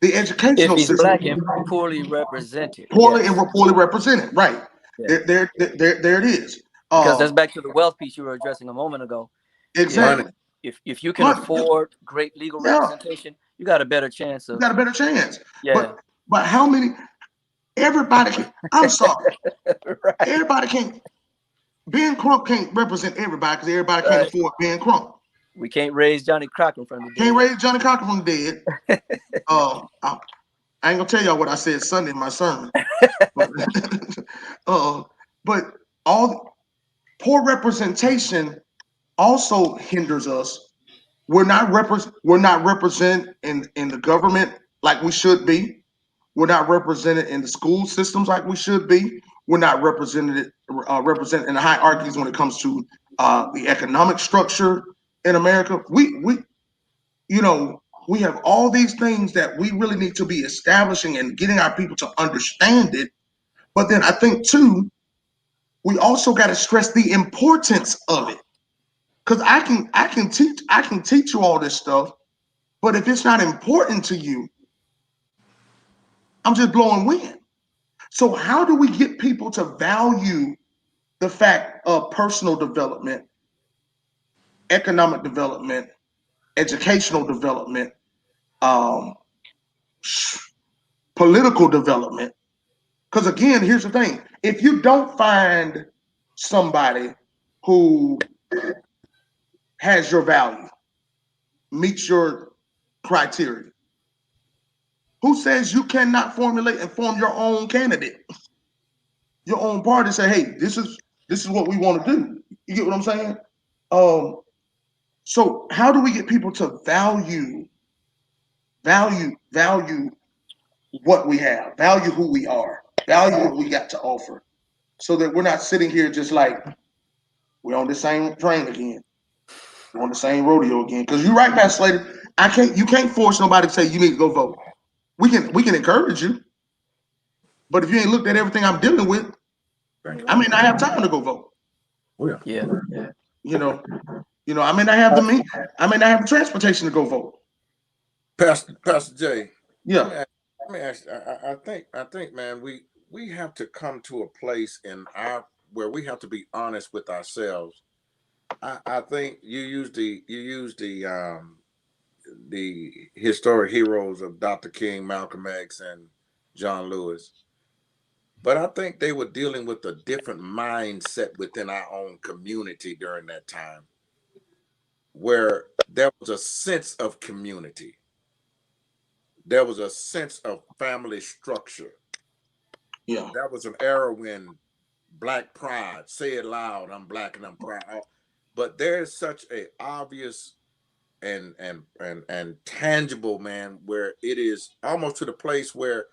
The educational if he's system, black and poorly represented. poorly represented, right? Yeah. There it is. Because that's back to the wealth piece you were addressing a moment ago. Exactly. If you can afford great legal representation, you got a better chance of. You got a better chance. Yeah. But how many? Everybody can. I'm sorry. Right. Everybody can't. Ben Crump can't represent everybody because everybody can't afford Ben Crump. We can't raise Johnny Crockett from the dead. Can't raise Johnny Cocker from the dead. I ain't gonna tell y'all what I said Sunday in my sermon. But all poor representation also hinders us. We're not represented in the government like we should be. We're not represented in the school systems like we should be. We're not represented in the hierarchies when it comes to the economic structure in America. We have all these things that we really need to be establishing and getting our people to understand it. But then I think too, we also got to stress the importance of it. Because I can teach you all this stuff, but if it's not important to you, I'm just blowing wind. So how do we get people to value the fact of personal development, economic development, educational development, political development? Because again, here's the thing. If you don't find somebody who has your value, meets your criteria, who says you cannot formulate and form your own candidate, your own party, say, hey, this is what we want to do. You get what I'm saying? So how do we get people to value what we have, value who we are, value what we got to offer, so that we're not sitting here just like we're on the same train again, we're on the same rodeo again? Because you're right, Pastor Slater. You can't force nobody to say you need to go vote. We can encourage you, but if you ain't looked at everything I'm dealing with, I may not have time to go vote. Yeah. You know, I may not have the transportation to go vote. Pastor Jay. Yeah. Let me ask. I think, man, we have to come to a place where we have to be honest with ourselves. I think you use the historic heroes of Dr. King, Malcolm X, and John Lewis. But I think they were dealing with a different mindset within our own community during that time, where there was a sense of community. There was a sense of family structure. Yeah. That was an era when Black pride, say it loud, I'm Black and I'm proud. But there's such a obvious and tangible, man, where it is almost to the place where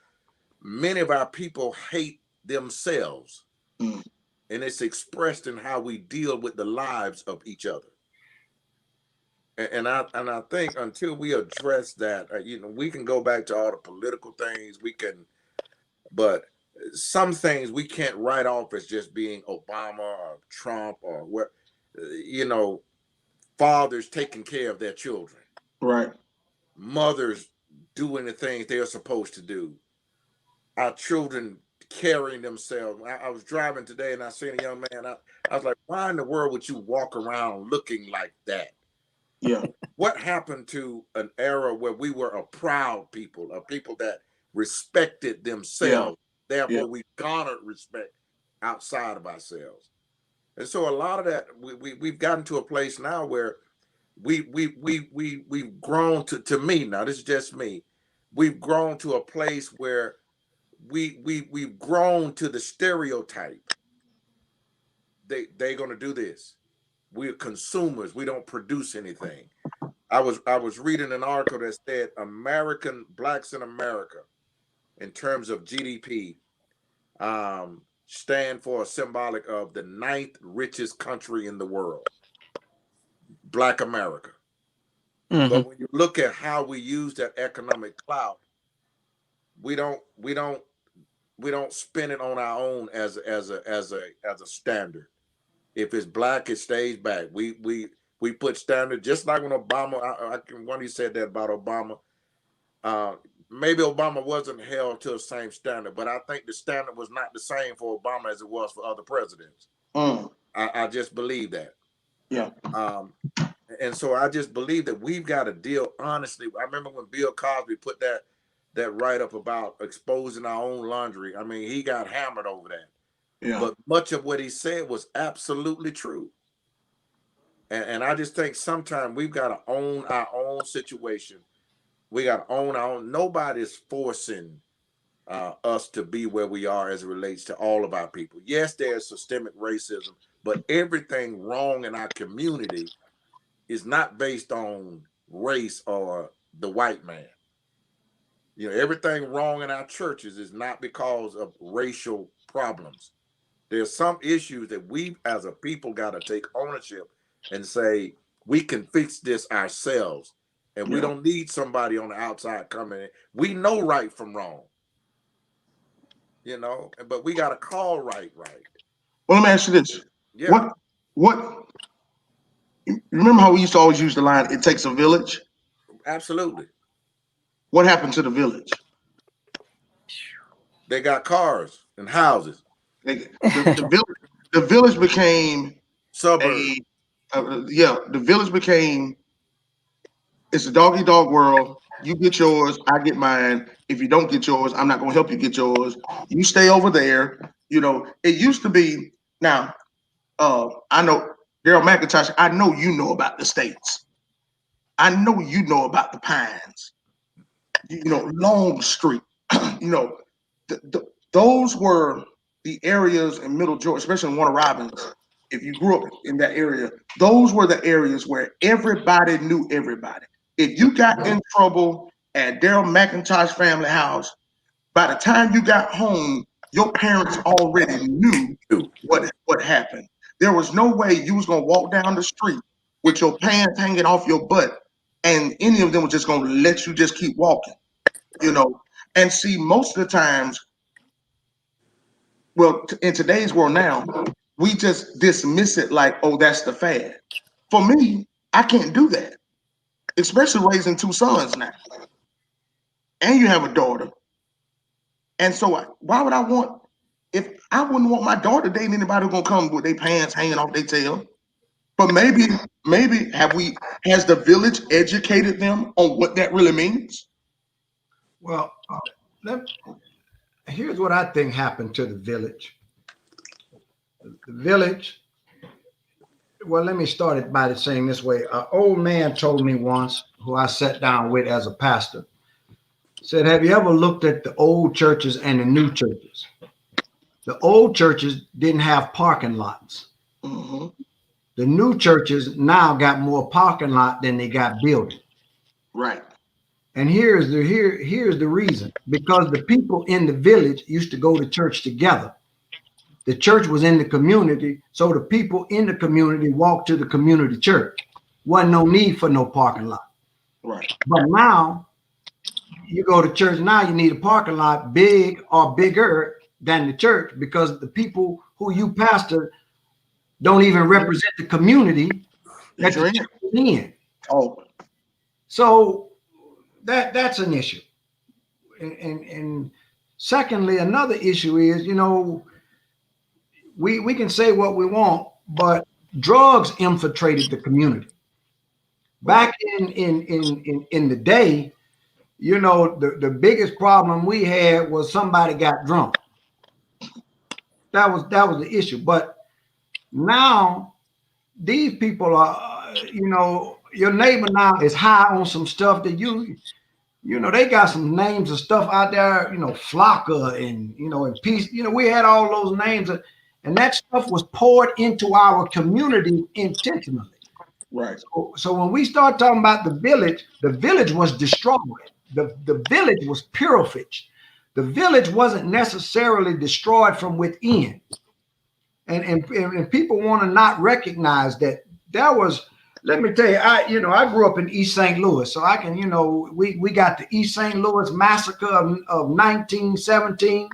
many of our people hate themselves. Mm. And it's expressed in how we deal with the lives of each other. And I think until we address that, we can go back to all the political things, but some things we can't write off as just being Obama or Trump or where, fathers taking care of their children, Right. mothers doing the things they are supposed to do, our children carrying themselves. I was driving today and I seen a young man. I was like, why in the world would you walk around looking like that? Yeah. What happened to an era where we were a proud people, a people that respected themselves? Yeah. Therefore, we garnered respect outside of ourselves. And so a lot of that, we've gotten to a place now where we've grown to me. Now, this is just me. We've grown to a place where we've grown to the stereotype. They're going to do this. We're consumers. We don't produce anything. I was reading an article that said blacks in America, in terms of GDP, stand for a symbolic of the 9th richest country in the world, Black America. Mm-hmm. But when you look at how we use that economic clout, we don't spin it on our own as a standard. If it's Black, it stays back. We put standard, just like when Obama. When he said that about Obama. Maybe Obama wasn't held to the same standard, but I think the standard was not the same for Obama as it was for other presidents. I just believe that. Yeah. And so I just believe that we've got to deal honestly. I remember when Bill Cosby put that that write-up about exposing our own laundry. I mean, he got hammered over that. Yeah. But much of what he said was absolutely true. And I just think sometimes we've got to own our own situation. We got to own our own. Nobody's forcing us to be where we are as it relates to all of our people. Yes, there's systemic racism, but everything wrong in our community is not based on race or the white man. You know, everything wrong in our churches is not because of racial problems. There's some issues that we as a people got to take ownership and say, we can fix this ourselves. And we don't need somebody on the outside coming in. We know right from wrong. You know, but we got to call right. Well, let me ask you this. Yeah. What, remember how we used to always use the line, it takes a village? Absolutely. What happened to the village? They got cars and houses. The village became suburbs. The village became, it's a dog-eat-dog world. You get yours, I get mine. If you don't get yours, I'm not going to help you get yours. You stay over there. You know, it used to be, now, I know, Derrell McIntosh, I know you know about the States. I know you know about the Pines. You know, Long Street. You know, those were the areas in Middle Georgia, especially in Warner Robins. If you grew up in that area, those were the areas where everybody knew everybody. If you got in trouble at Derrell McIntosh family house, by the time you got home, your parents already knew what happened. There was no way you was gonna walk down the street with your pants hanging off your butt, and any of them was just gonna let you just keep walking, you know. And see, most of the times, well, in today's world now, we just dismiss it like, oh, that's the fad. For me, I can't do that, especially raising two sons now. And you have a daughter. And so why would I want, if I wouldn't want my daughter dating anybody who's gonna come with their pants hanging off their tail. But maybe has the village educated them on what that really means? Well, here's what I think happened to the village. The village, well, let me start it by saying this way. An old man told me once, who I sat down with as a pastor, said, have you ever looked at the old churches and the new churches? The old churches didn't have parking lots. Mm-hmm. The new churches now got more parking lot than they got building. Right. And here's the reason. Because the people in the village used to go to church together. The church was in the community, so the people in the community walked to the community church. Wasn't no need for no parking lot. Right. But now, you go to church now, you need a parking lot big or bigger than the church, because the people who you pastor don't even represent the community that the church is in. Oh. So that's an issue. And secondly, another issue is, you know, we can say what we want, but drugs infiltrated the community. Back in the day, you know, the biggest problem we had was somebody got drunk. That was the issue. But now these people are, you know, your neighbor now is high on some stuff that you know, they got some names of stuff out there, you know, Flocka and, you know, and Peace. You know, we had all those names, and that stuff was poured into our community intentionally. Right. So when we start talking about the village was destroyed. The village was purified. The village wasn't necessarily destroyed from within. And people want to not recognize that there was, let me tell you, I grew up in East St. Louis, so I can, you know, we got the East St. Louis massacre of 1917,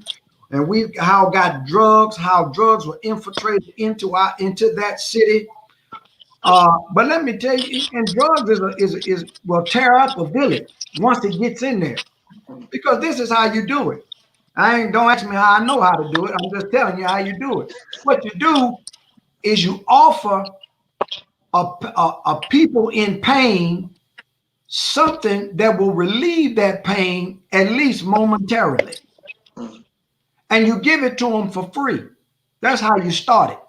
and we how drugs were infiltrated into that city. But let me tell you, and drugs will tear up a village once it gets in there, because this is how you do it. Don't ask me how I know how to do it. I'm just telling you how you do it. What you do is you offer a people in pain something that will relieve that pain, at least momentarily. And you give it to them for free. That's how you start it.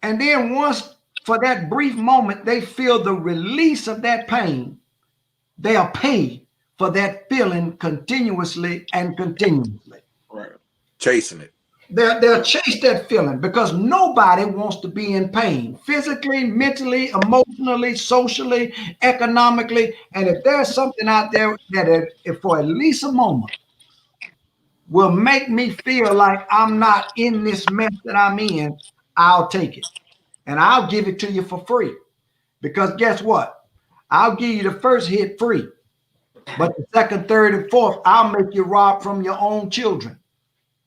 And then once, for that brief moment, they feel the release of that pain, they'll pay for that feeling continuously and continuously. Right. Chasing it. They'll chase that feeling because nobody wants to be in pain, physically, mentally, emotionally, socially, economically. And if there's something out there that if for at least a moment will make me feel like I'm not in this mess that I'm in, I'll take it. And I'll give it to you for free. Because guess what? I'll give you the first hit free. But the second, third, and fourth, I'll make you rob from your own children.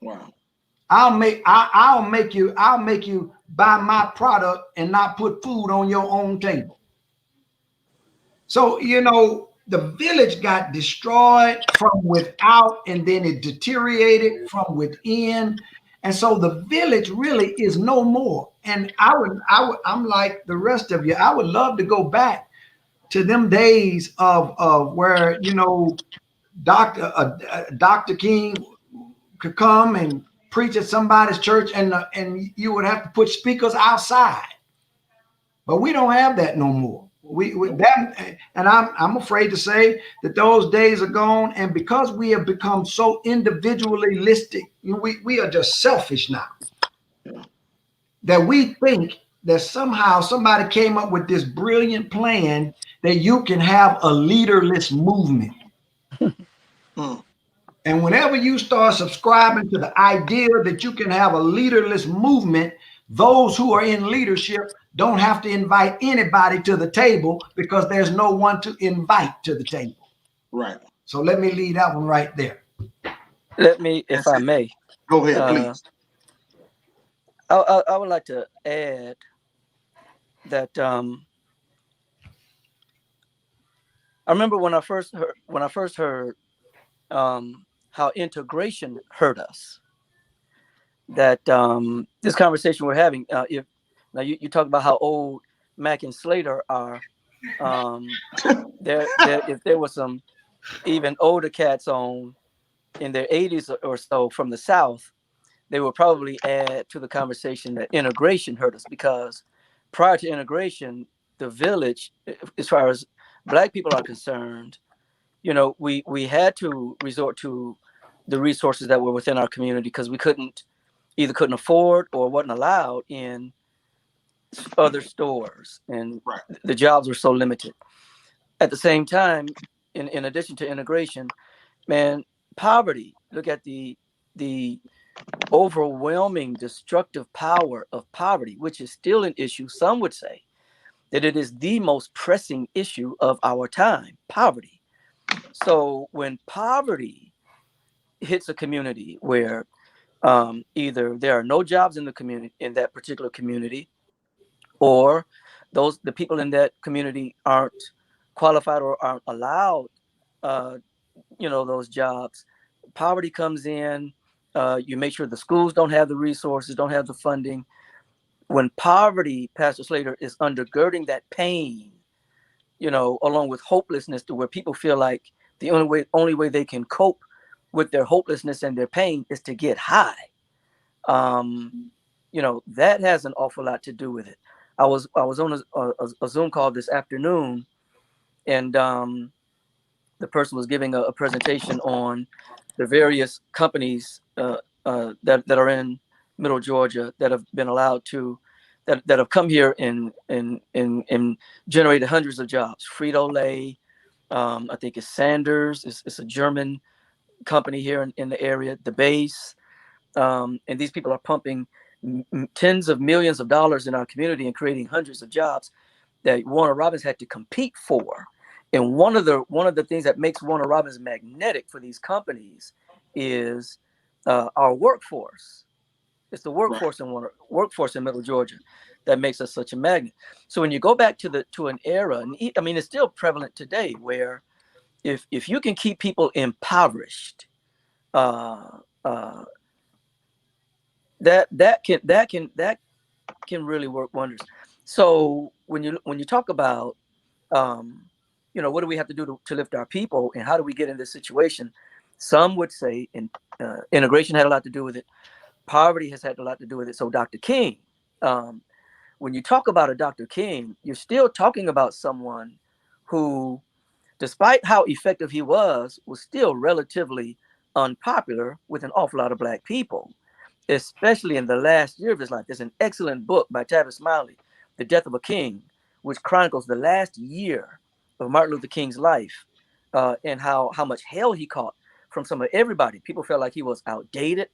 Wow. I'll make you buy my product and not put food on your own table. So, the village got destroyed from without, and then it deteriorated from within. And so the village really is no more. And I'm like the rest of you. I would love to go back to them days of where, Dr. King could come and preach at somebody's church, and you would have to put speakers outside. But we don't have that no more. And I'm afraid to say that those days are gone. And because we have become so individualistic, we are just selfish now. That we think that somehow somebody came up with this brilliant plan that you can have a leaderless movement. And whenever you start subscribing to the idea that you can have a leaderless movement, those who are in leadership don't have to invite anybody to the table because there's no one to invite to the table. Right. So let me leave that one right there. Let me, if I may. Go ahead, please. I would like to add that I remember when I first heard how integration hurt us. That this conversation we're having, if now you talk about how old Mac and Slater are, if there was some even older cats in their 80s or so from the South, they would probably add to the conversation that integration hurt us, because prior to integration, the village, as far as Black people are concerned, we had to resort to the resources that were within our community because we either couldn't afford or wasn't allowed in other stores, and the jobs were so limited. At the same time, in addition to integration, man, poverty, look at the overwhelming destructive power of poverty, which is still an issue. Some would say that it is the most pressing issue of our time, poverty. So when poverty hits a community where either there are no jobs in the community, in that particular community, or the people in that community aren't qualified or aren't allowed, those jobs, poverty comes in. You make sure the schools don't have the resources, don't have the funding. When poverty, Pastor Slater, is undergirding that pain, along with hopelessness, to where people feel like the only way they can cope with their hopelessness and their pain is to get high. That has an awful lot to do with it. I was on a Zoom call this afternoon, and the person was giving a presentation on the various companies that are in Middle Georgia that have been allowed to that have come here and generated hundreds of jobs. Frito-Lay, I think it's Sanders. It's a German company here in the area. The Base, and these people are pumping tens of millions of dollars in our community and creating hundreds of jobs that Warner Robins had to compete for. And one of the things that makes Warner Robins magnetic for these companies is our workforce. It's the workforce in Middle Georgia that makes us such a magnet. So when you go back to an era, and it's still prevalent today, where if you can keep people impoverished, that can really work wonders. So when you talk about what do we have to do to lift our people, and how do we get in this situation? Some would say integration had a lot to do with it. Poverty has had a lot to do with it. So Dr. King, when you talk about a Dr. King, you're still talking about someone who, despite how effective he was still relatively unpopular with an awful lot of Black people, especially in the last year of his life. There's an excellent book by Tavis Smiley, The Death of a King, which chronicles the last year of Martin Luther King's life, and how much hell he caught from some of everybody. People felt like he was outdated.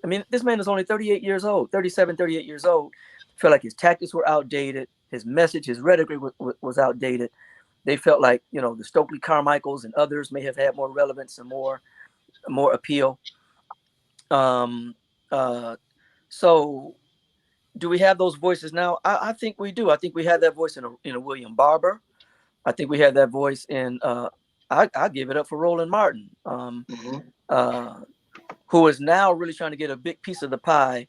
I mean, this man is only 38 years old, 37, 38 years old. Felt like his tactics were outdated. His message, his rhetoric was outdated. They felt like, the Stokely Carmichaels and others may have had more relevance and more appeal. So do we have those voices now? I think we do. I think we had that voice in a William Barber. I think we had that voice in, I give it up for Roland Martin, who is now really trying to get a big piece of the pie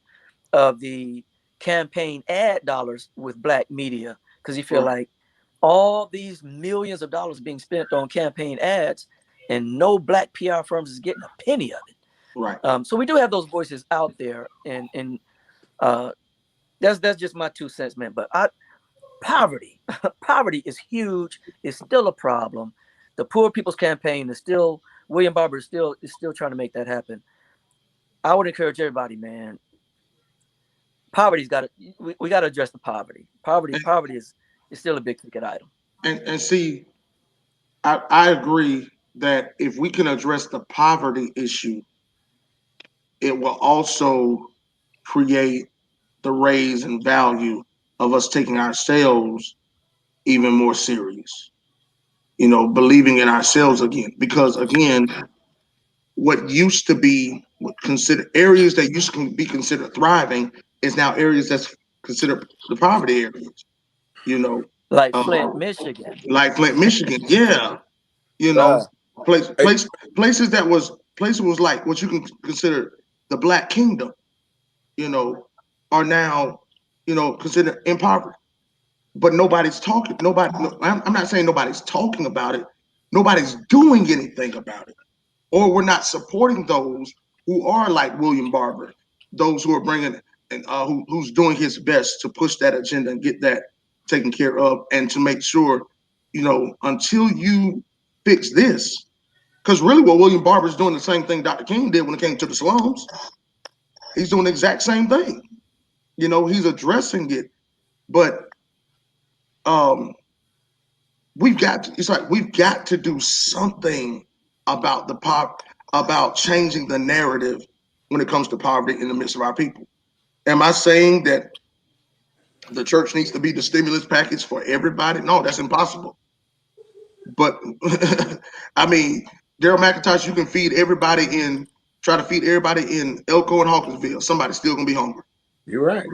of the campaign ad dollars with Black media, because he feel like all these millions of dollars being spent on campaign ads and no Black PR firms is getting a penny of it. Right. So we do have those voices out there, and that's just my 2 cents, man. But poverty is huge. It's still a problem. The Poor People's Campaign is still, William Barber is still trying to make that happen. I would encourage everybody, man. Poverty's got to, we got to address the poverty. Poverty is still a big ticket item. And see, I agree that if we can address the poverty issue, it will also create the raise in value of us taking ourselves even more serious, believing in ourselves again. Because again, what used to be considered areas that used to be considered thriving is now areas that's considered the poverty areas, Like Flint, Michigan. Like Flint, Michigan. Yeah. Places that was like what you can consider the Black Kingdom, are now, considered impoverished. But nobody's talking. I'm not saying nobody's talking about it. Nobody's doing anything about it, or we're not supporting those who are like William Barber, those who are bringing and who's doing his best to push that agenda and get that taken care of, and to make sure, until you fix this, because really what William Barber is doing the same thing Dr. King did when it came to the slums. He's doing the exact same thing. He's addressing it, but we've got to do something about about changing the narrative when it comes to poverty in the midst of our people. Am I saying that the church needs to be the stimulus package for everybody? No, that's impossible. But I mean, Derrell McIntosh, you can try to feed everybody in Elko and Hawkinsville. Somebody's still gonna be hungry. You're right.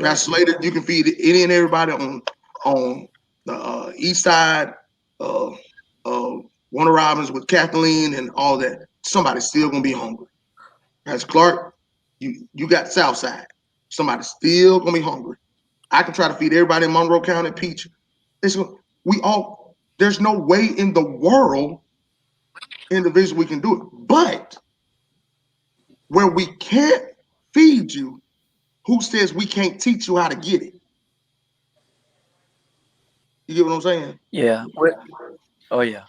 Pastor Slater, you can feed any and everybody on the east side of Warner Robins with Kathleen and all that. Somebody's still gonna be hungry. Pastor Clarke, you got South Side. Somebody's still gonna be hungry. I can try to feed everybody in Monroe County, Peach. There's no way in the world individually we can do it. But where we can't feed you, who says we can't teach you how to get it? You get what I'm saying? Yeah. Oh yeah.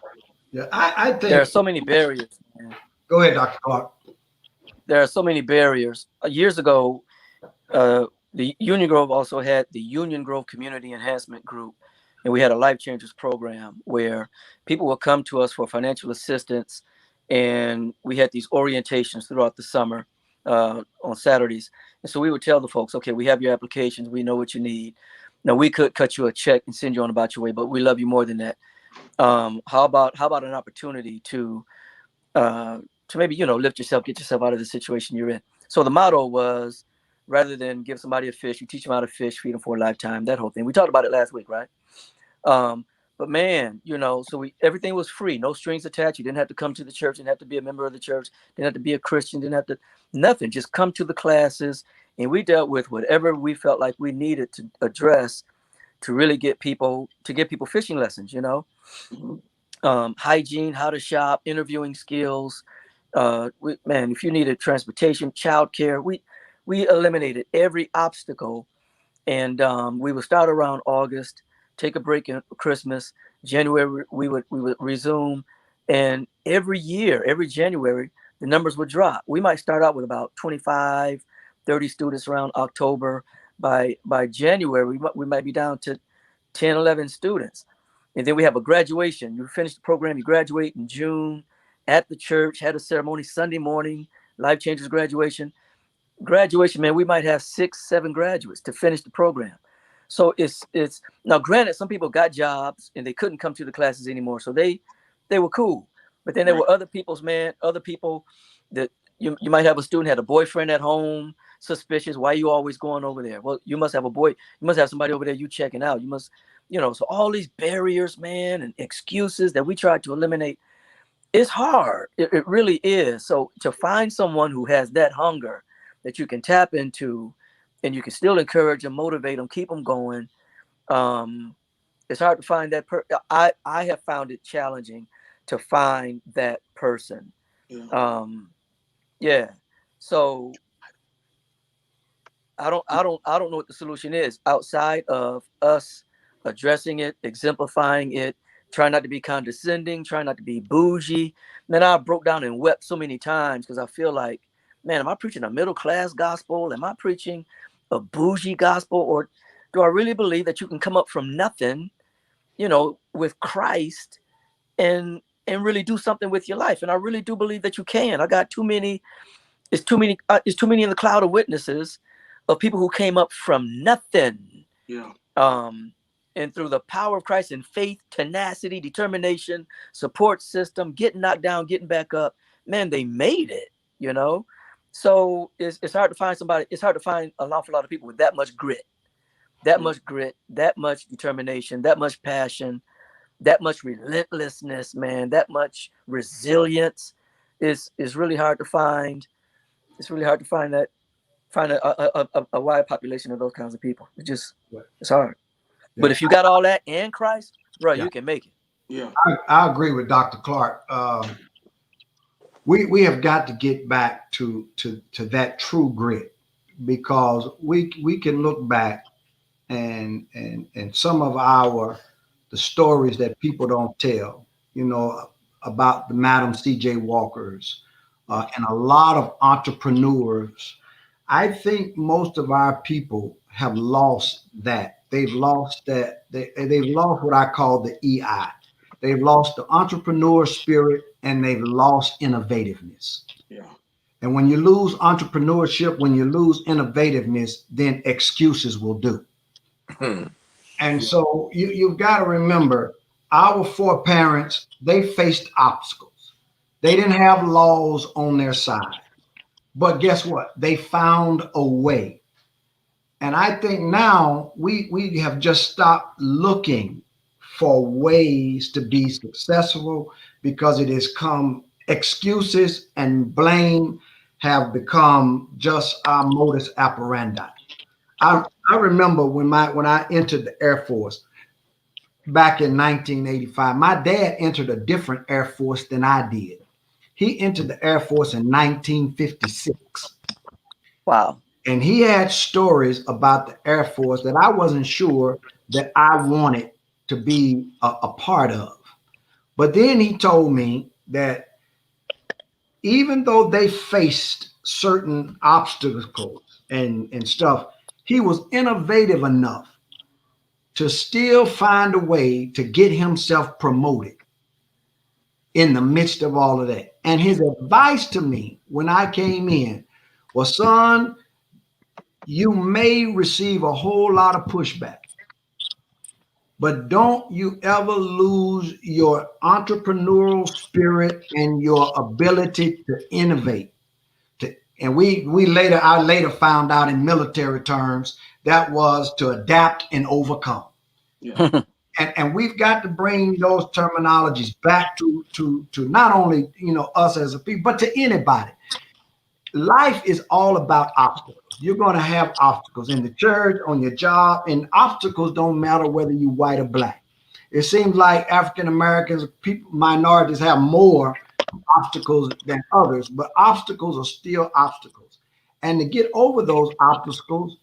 Yeah, I think there are so many barriers, man. Go ahead, Dr. Clarke. There are so many barriers. Years ago, the Union Grove also had the Union Grove Community Enhancement Group, and we had a Life Changers program where people would come to us for financial assistance, and we had these orientations throughout the summer on Saturdays. And so we would tell the folks, okay, we have your applications, we know what you need. Now, we could cut you a check and send you on about your way, but we love you more than that. How about an opportunity to maybe, lift yourself, get yourself out of the situation you're in? So the motto was, rather than give somebody a fish, you teach them how to fish, feed them for a lifetime, that whole thing. We talked about it last week, right? But man, so everything was free, no strings attached. You didn't have to come to the church, didn't have to be a member of the church, didn't have to be a Christian, didn't have to, nothing. Just come to the classes, and we dealt with whatever we felt like we needed to address to really give people fishing lessons, hygiene, how to shop, interviewing skills. If you needed transportation, childcare, we eliminated every obstacle. And we would start around August, take a break in Christmas. January we would resume, and every year, every January, the numbers would drop. We might start out with about 25, 30 students around October. By January, we might be down to 10, 11 students. And then we have a graduation. You finish the program, you graduate in June at the church, had a ceremony Sunday morning, Life Changers graduation, man, we might have 6, 7 graduates to finish the program. So it's now, granted, some people got jobs and they couldn't come to the classes anymore, so they were cool. But then there were other people that you might have a student had a boyfriend at home, suspicious. Why are you always going over there? Well, you must have somebody over there you checking out. You must, so all these barriers, man, and excuses that we try to eliminate. It's hard. It really is. So to find someone who has that hunger that you can tap into, and you can still encourage them, motivate them, keep them going. It's hard to find that I have found it challenging to find that person. Yeah. So I don't know what the solution is outside of us addressing it, exemplifying it, trying not to be condescending, trying not to be bougie. Man, I broke down and wept so many times because I feel like, man, am I preaching a middle class gospel? Am I preaching a bougie gospel? Or do I really believe that you can come up from nothing, with Christ and really do something with your life? And I really do believe that you can. I got too many in the cloud of witnesses of people who came up from nothing. Yeah. And through the power of Christ and faith, tenacity, determination, support system, getting knocked down, getting back up, man, they made it, So it's hard to find somebody. It's hard to find an awful lot of people with that much grit, that much determination, that much passion, that much relentlessness, man, that much resilience. Is really hard to find. It's really hard to find a wide population of those kinds of people. It's hard. Yeah. But if you got all that and Christ, bro, you can make it. Yeah, I agree with Dr. Clarke. We have got to get back to that true grit, because we can look back and some of the stories that people don't tell, about the Madam C.J. Walkers and a lot of entrepreneurs. I think most of our people have lost that. They've lost that. They've lost what I call the EI. They've lost the entrepreneur spirit, and they've lost innovativeness. Yeah. And when you lose entrepreneurship, when you lose innovativeness, then excuses will do. And so you've got to remember, our foreparents, they faced obstacles. They didn't have laws on their side. But guess what? They found a way. And I think now we have just stopped looking for ways to be successful, because it has come, excuses and blame have become just our modus operandi. I remember when I entered the Air Force back in 1985. My dad entered a different Air Force than I did. He entered the Air Force in 1956. Wow. And he had stories about the Air Force that I wasn't sure that I wanted to be a part of. But then he told me that even though they faced certain obstacles and stuff, he was innovative enough to still find a way to get himself promoted in the midst of all of that. And his advice to me when I came in was, son, you may receive a whole lot of pushback, but don't you ever lose your entrepreneurial spirit and your ability to innovate. And I later found out in military terms that was to adapt and overcome. Yeah. And we've got to bring those terminologies back to not only us as a people, but to anybody. life is all about obstacles. You're going to have obstacles in the church, on your job, and obstacles don't matter whether you're white or black. It seems like African Americans, people, minorities have more obstacles than others, but obstacles are still obstacles. And to get over those obstacles,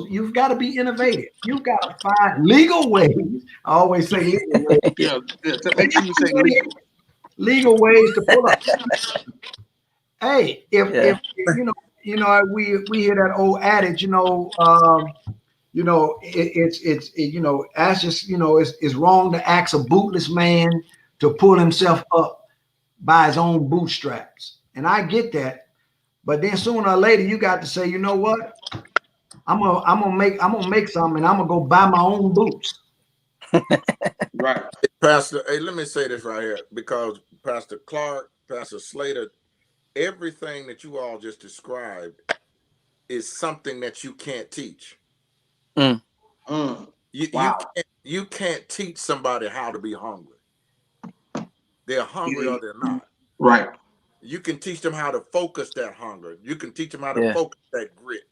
you've got to be innovative. You've got to find legal ways. I always say legal ways. Yeah, make sure you say legal. Legal ways to pull up. Hey, if we hear that old adage, it's wrong to ask a bootless man to pull himself up by his own bootstraps. And I get that, but then sooner or later you got to say, you know what? I'm gonna make something, and I'm gonna go buy my own boots. Right. Pastor, hey, let me say this right here, because Pastor Clarke, Pastor Slater, everything that you all just described is something that you can't teach. Wow. You can't teach somebody how to be hungry. They're hungry or they're not. Right. You can teach them how to focus that hunger. You can teach them how to focus that grit.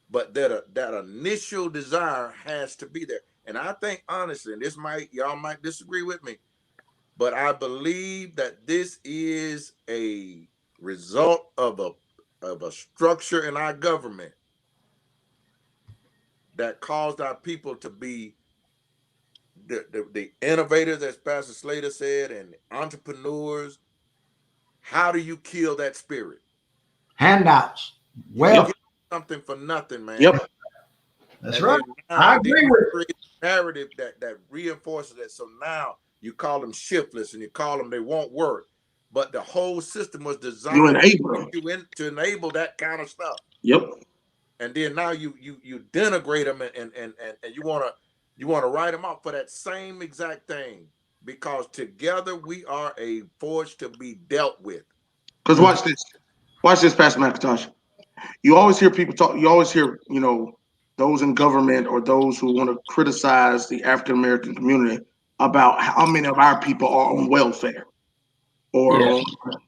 But that initial desire has to be there. And I think, honestly, and y'all might disagree with me, but I believe that this is a result of a structure in our government that caused our people to be the innovators, as Pastor Slater said, and entrepreneurs. How do you kill that spirit? Handouts. Well, something for nothing, man. Yep. That's right. I agree with it. Narrative that reinforces it. So now you call them shiftless and you call them they won't work, but the whole system was designed to enable that kind of stuff. Yep. And then now you denigrate them and you want to write them off for that same exact thing, because together we are a force to be dealt with. Because watch this, Pastor McIntosh. You always hear people talk. You always hear, those in government or those who want to criticize the African American community about how many of our people are on welfare, or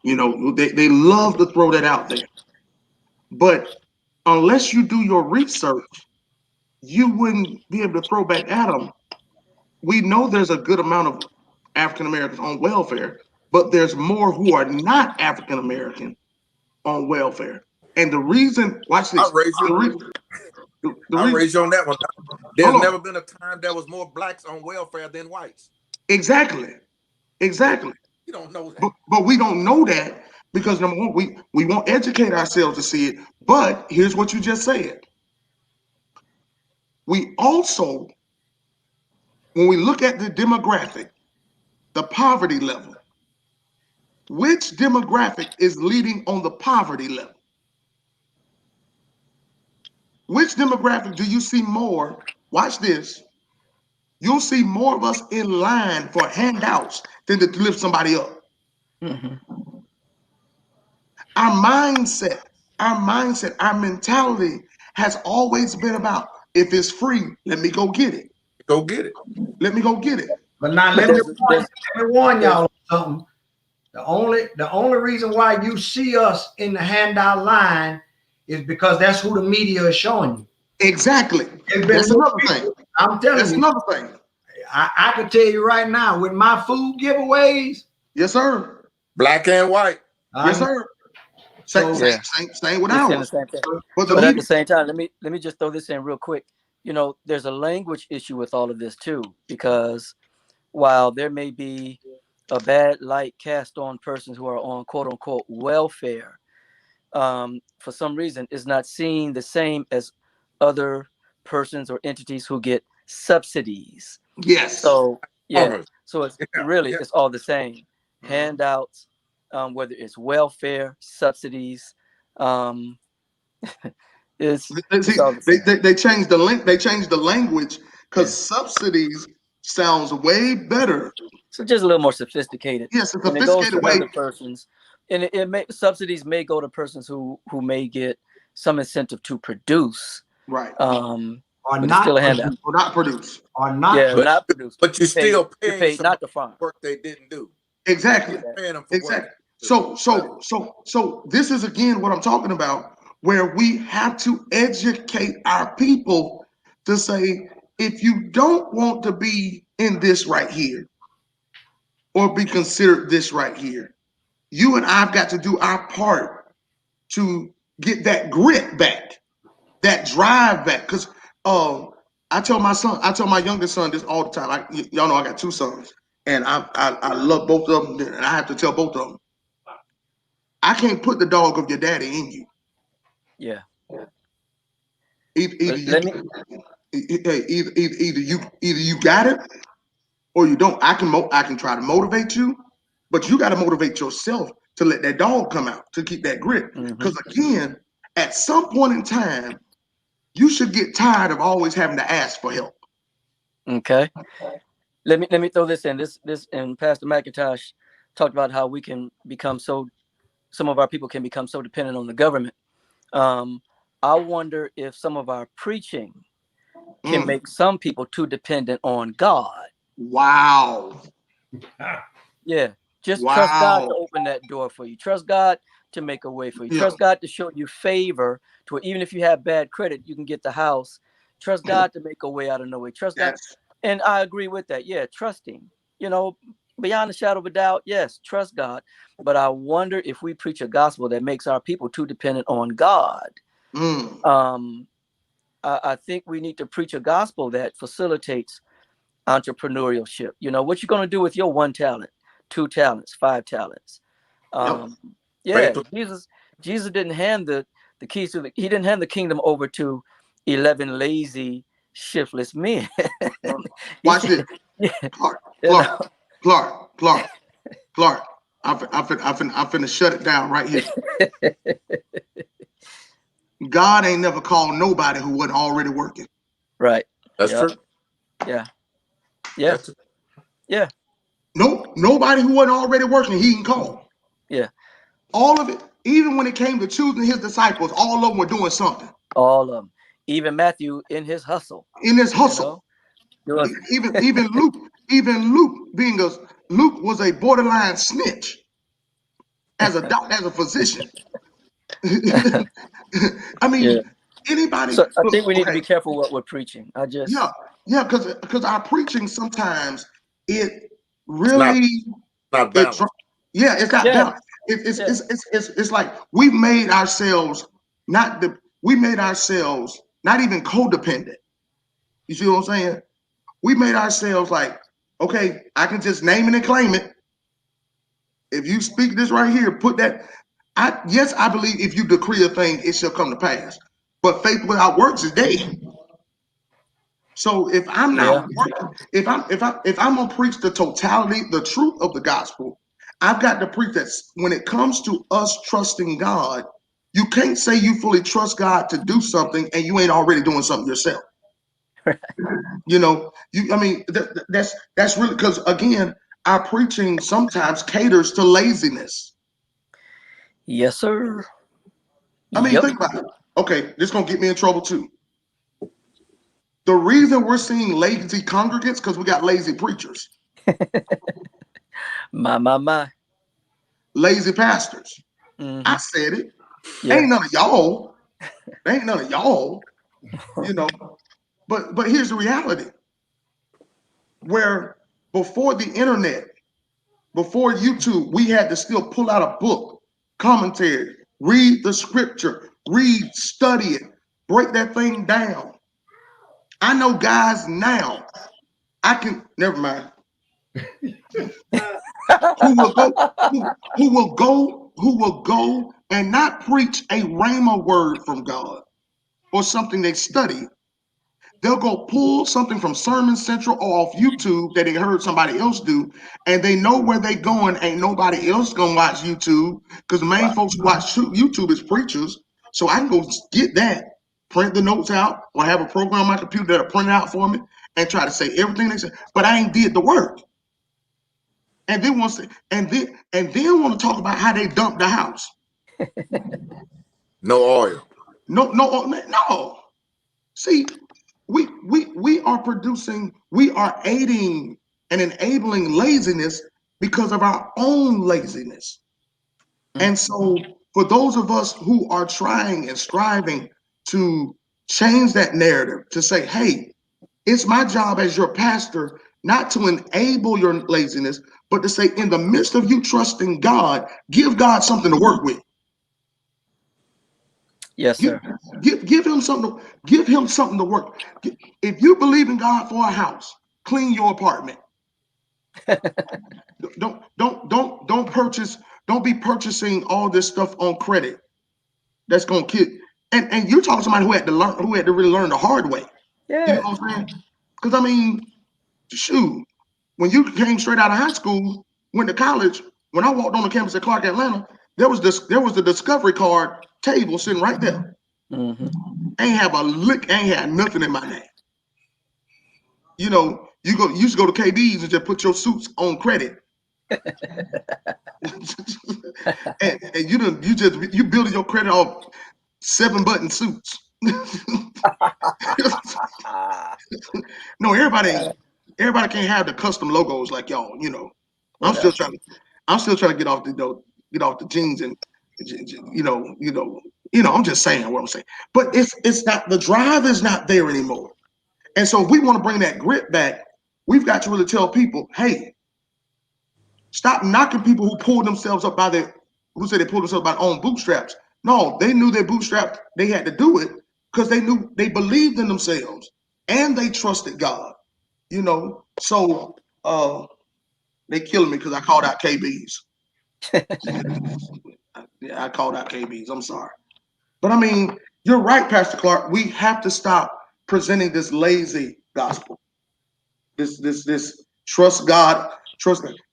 they love to throw that out there. But unless you do your research, you wouldn't be able to throw back at them. We know there's a good amount of African Americans on welfare, but there's more who are not African American on welfare. And the reason, watch this. I'll raise you on that one. There's never been a time there was more blacks on welfare than whites. Exactly. You don't know that. But we don't know that because, number one, we won't educate ourselves to see it. But here's what you just said. We also, when we look at the demographic, the poverty level, which demographic is leading on the poverty level? Which demographic do you see more? Watch this. You'll see more of us in line for handouts than to lift somebody up. Mm-hmm. Our mindset, our mentality has always been about, if it's free, let me go get it. Go get it. Let me go get it. But now let me warn y'all something. The only reason why you see us in the handout line is because that's who the media is showing you. Exactly. That's another thing. I'm telling you. That's another thing. I can tell you right now, with my food giveaways. Yes, sir. Black and white. Yes, sir. Same with ours. But at the same time, let me just throw this in real quick. There's a language issue with all of this too, because while there may be a bad light cast on persons who are on quote unquote welfare, for some reason is not seen the same as other persons or entities who get subsidies. Yes. So so it's it's all the same. Handouts, whether it's welfare, subsidies, they changed the language because subsidies sounds way better. So just a little more sophisticated. Yes, a sophisticated it goes to way. Other persons, and subsidies may go to persons who may get some incentive to produce, right? Or not still a handout, or not produce, not produce. But you still paid not to farm work they didn't do. Exactly. Paying them for exactly. So this is again what I'm talking about, where we have to educate our people to say, if you don't want to be in this right here or be considered this right here, you and I've got to do our part to get that grit back, that drive back. Because I tell my youngest son this all the time. Y'all know I got two sons, and I love both of them, and I have to tell both of them, I can't put the dog of your daddy in you. Yeah. Either you got it or you don't. I can try to motivate you, but you got to motivate yourself to let that dog come out, to keep that grit. Because again, at some point in time, you should get tired of always having to ask for help. Okay. Let me throw this in. This and Pastor McIntosh talked about how we can become some of our people can become so dependent on the government. I wonder if some of our preaching can make some people too dependent on God. Wow. Yeah. Just trust God to open that door for you. Trust God to make a way for you. Trust God to show you favor to where even if you have bad credit, you can get the house. Trust God to make a way out of no way. Trust God. And I agree with that. Yeah, trusting. Beyond a shadow of a doubt, yes, trust God. But I wonder if we preach a gospel that makes our people too dependent on God. I think we need to preach a gospel that facilitates entrepreneurship. What you're going to do with your 1 talent, 2 talents, 5 talents. Yeah, Jesus didn't hand the keys to he didn't hand the kingdom over to 11 lazy, shiftless men. Watch this. Clarke. I'm finna shut it down right here. God ain't never called nobody who wasn't already working. Right. That's true. Yeah. Yeah. Nobody who wasn't already working, he can call. Yeah. All of it. Even when it came to choosing his disciples, all of them were doing something. All of them. Even Matthew in his hustle. Even Luke Luke was a borderline snitch as a doctor, as a physician. I mean, anybody. So I think we need to be careful what we're preaching. Because our preaching sometimes it really not balanced. It's not balanced. It's like we've made ourselves not even codependent. You see what I'm saying? We made ourselves like, okay, I can just name it and claim it. If you speak this right here, put that. I believe if you decree a thing, it shall come to pass. But faith without works is dead. So if I'm not working, if I'm gonna preach the totality, the truth of the gospel, I've got to preach that when it comes to us trusting God, you can't say you fully trust God to do something and you ain't already doing something yourself. That's really, because again, our preaching sometimes caters to laziness. Yes, sir. I mean, think about it. Okay, this is gonna get me in trouble too. The reason we're seeing lazy congregants because we got lazy preachers. My. Lazy pastors. I said it. Ain't none of y'all. But here's the reality. Where before the internet, before YouTube, we had to still pull out a book, commentary, read the scripture, study it, break that thing down. I know guys now, never mind. who will go and not preach a rhema word from God or something they study. They'll go pull something from Sermon Central or off YouTube that they heard somebody else do, and they know where they going. Ain't nobody else gonna watch YouTube because the main folks who watch YouTube is preachers. So I can go get that, print the notes out, or have a program on my computer that'll print it out for me and try to say everything they say. But I ain't did the work. And then want to talk about how they dumped the house. No oil. No. See, we are aiding and enabling laziness because of our own laziness. And so for those of us who are trying and striving to change that narrative, to say, hey, it's my job as your pastor not to enable your laziness, but to say, in the midst of you trusting God, give God something to work with. Yes, sir. Give him something. Give him something to work. If you believe in God for a house, clean your apartment. Don't purchase. Don't be purchasing all this stuff on credit. That's gonna kill. And you're talking to somebody who had to learn, who had to really learn the hard way. You know Yeah. what I'm saying? Because I mean, shoot, when you came straight out of high school, went to college, when I walked on the campus at Clarke, Atlanta, there was the Discovery card table sitting right there. Mm-hmm. Ain't have a lick, ain't had nothing in my name. You know, you used to go to KB's and just put your suits on credit. and you building your credit off 7-button suits. No, everybody can't have the custom logos like y'all. You know, I'm still trying to get off the jeans and I'm just saying what I'm saying. But it's not, the drive is not there anymore. And so if we want to bring that grit back, we've got to really tell people, hey, stop knocking people who pulled themselves up who said they pulled themselves by their own bootstraps. No, they knew their bootstraps, they had to do it because they believed in themselves and they trusted God. You know, so they killing me because I called out KBs. Yeah, I called out KBs. I'm sorry. But I mean, you're right, Pastor Clarke. We have to stop presenting this lazy gospel. This trust God,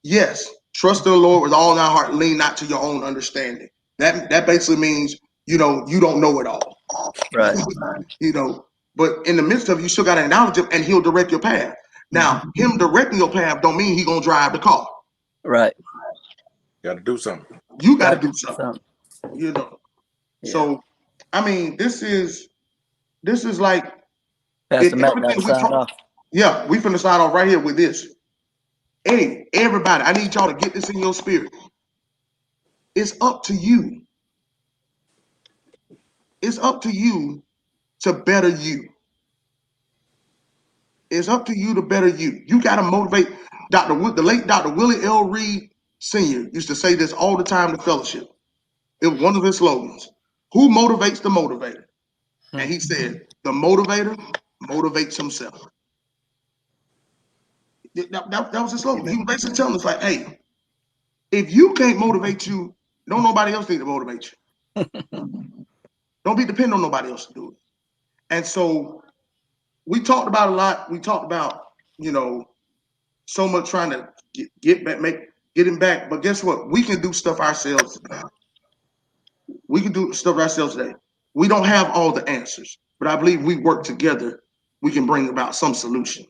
yes, trust in the Lord with all thy heart, lean not to your own understanding. That basically means, you don't know it all. Right. But in the midst of it, you still gotta acknowledge him and he'll direct your path. Now, him directing your path don't mean he's gonna drive the car. Right. Got to do something. You gotta do something. Yeah. So I mean, this is like Pastor Matt got to sign off. Yeah, we finna sign off right here with this. Hey, everybody, I need y'all to get this in your spirit. It's up to you. It's up to you to better you. It's up to you to better you. You got to motivate. The late Dr. Willie L. Reed Sr. used to say this all the time to fellowship. It was one of his slogans. Who motivates the motivator? And he said, the motivator motivates himself. That was his slogan. He was basically telling us, like, hey, if you can't motivate you, don't nobody else need to motivate you. Don't be dependent on nobody else to do it. And so we talked about a lot. We talked about, so much trying to get him back. But guess what? We can do stuff ourselves today. We can do stuff ourselves today. We don't have all the answers, but I believe we work together. We can bring about some solutions.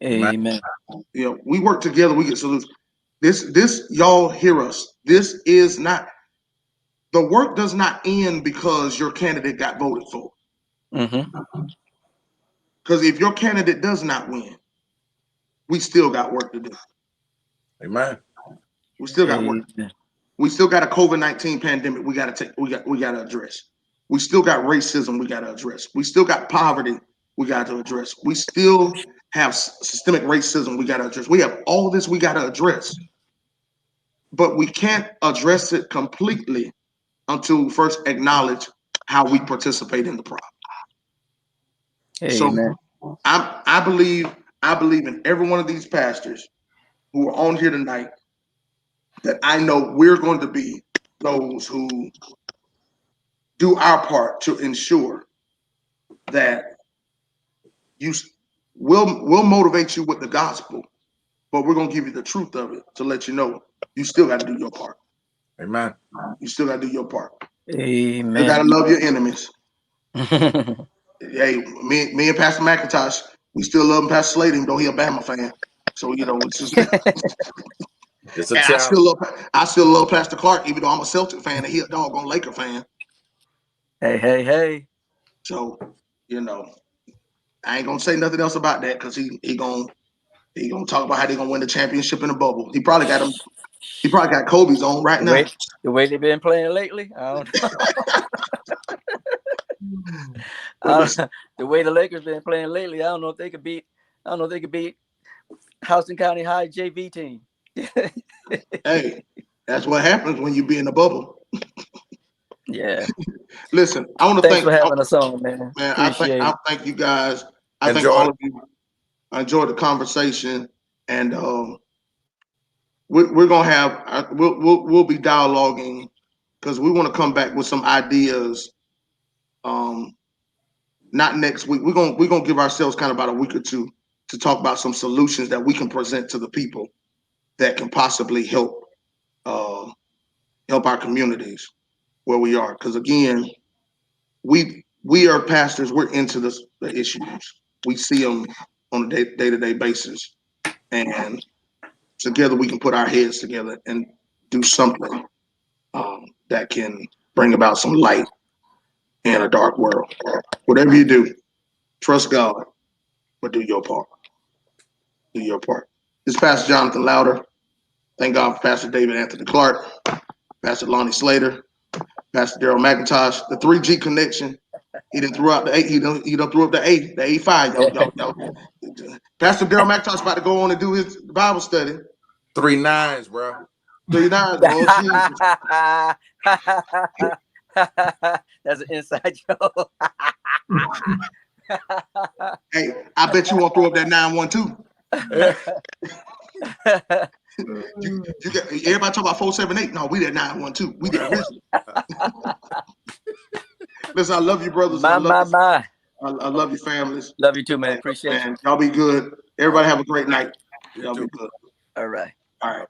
Amen. We work together. We get solutions. This y'all hear us. This is not, the work does not end because your candidate got voted for. Because if your candidate does not win, we still got work to do. Amen. We still got work. We still got a COVID-19 pandemic we got to address. We still got racism we got to address. We still got poverty we got to address. We still have systemic racism we got to address. We have all this we got to address. But we can't address it completely until we first acknowledge how we participate in the problem. Amen. So I believe in every one of these pastors who are on here tonight, that I know we're going to be those who do our part to ensure that we'll motivate you with the gospel, but we're going to give you the truth of it to let you know you still got to do your part. Amen. You still got to do your part. Amen. You got to love your enemies. Hey, me and Pastor McIntosh, we still love Pastor Slater, even though he's a Bama fan. So it's just it's a challenge. I still love Pastor Clarke, even though I'm a Celtic fan and he a doggone Laker fan. Hey. So, I ain't gonna say nothing else about that because he gonna talk about how they gonna win the championship in the bubble. He probably got them. He probably got Kobe's on right now. The way they've been playing lately, I don't know. The way the Lakers been playing lately, I don't know if they could beat. I don't know if they could beat Houston County High JV team. Hey, that's what happens when you be in the bubble. Yeah. Listen, I want to Thanks thank for having us on, man. Man, Appreciate I it. thank you guys. I thank Enjoy all it. of you. I enjoyed the conversation, and we're gonna have we'll be dialoguing because we want to come back with some ideas. Not next week. We're gonna give ourselves kind of about a week or two to talk about some solutions that we can present to the people that can possibly help help our communities where we are. Because again, we are pastors. We're into the issues. We see them on a day-to-day basis, and together we can put our heads together and do something that can bring about some light in a dark world. Whatever you do, trust God, but do your part. Do your part. This is Pastor Jonathan Lowder. Thank God for Pastor David Anthony Clarke, Pastor Lonnie Slater, Pastor Derrell McIntosh, the 3G connection. He done threw out the 8. He done threw up the A5. Y'all. Pastor Derrell McIntosh about to go on and do his Bible study. 3 9s, bro. 3 9s. Oh, Jesus. That's an inside joke. Hey, I bet you won't throw up that 912. You got everybody talk about 478. No, we that 912. We that original. Listen, I love you, brothers. I love you, families. Love you too, man. Appreciate it. Y'all be good. Everybody have a great night. You Y'all too. be good. All right. All right.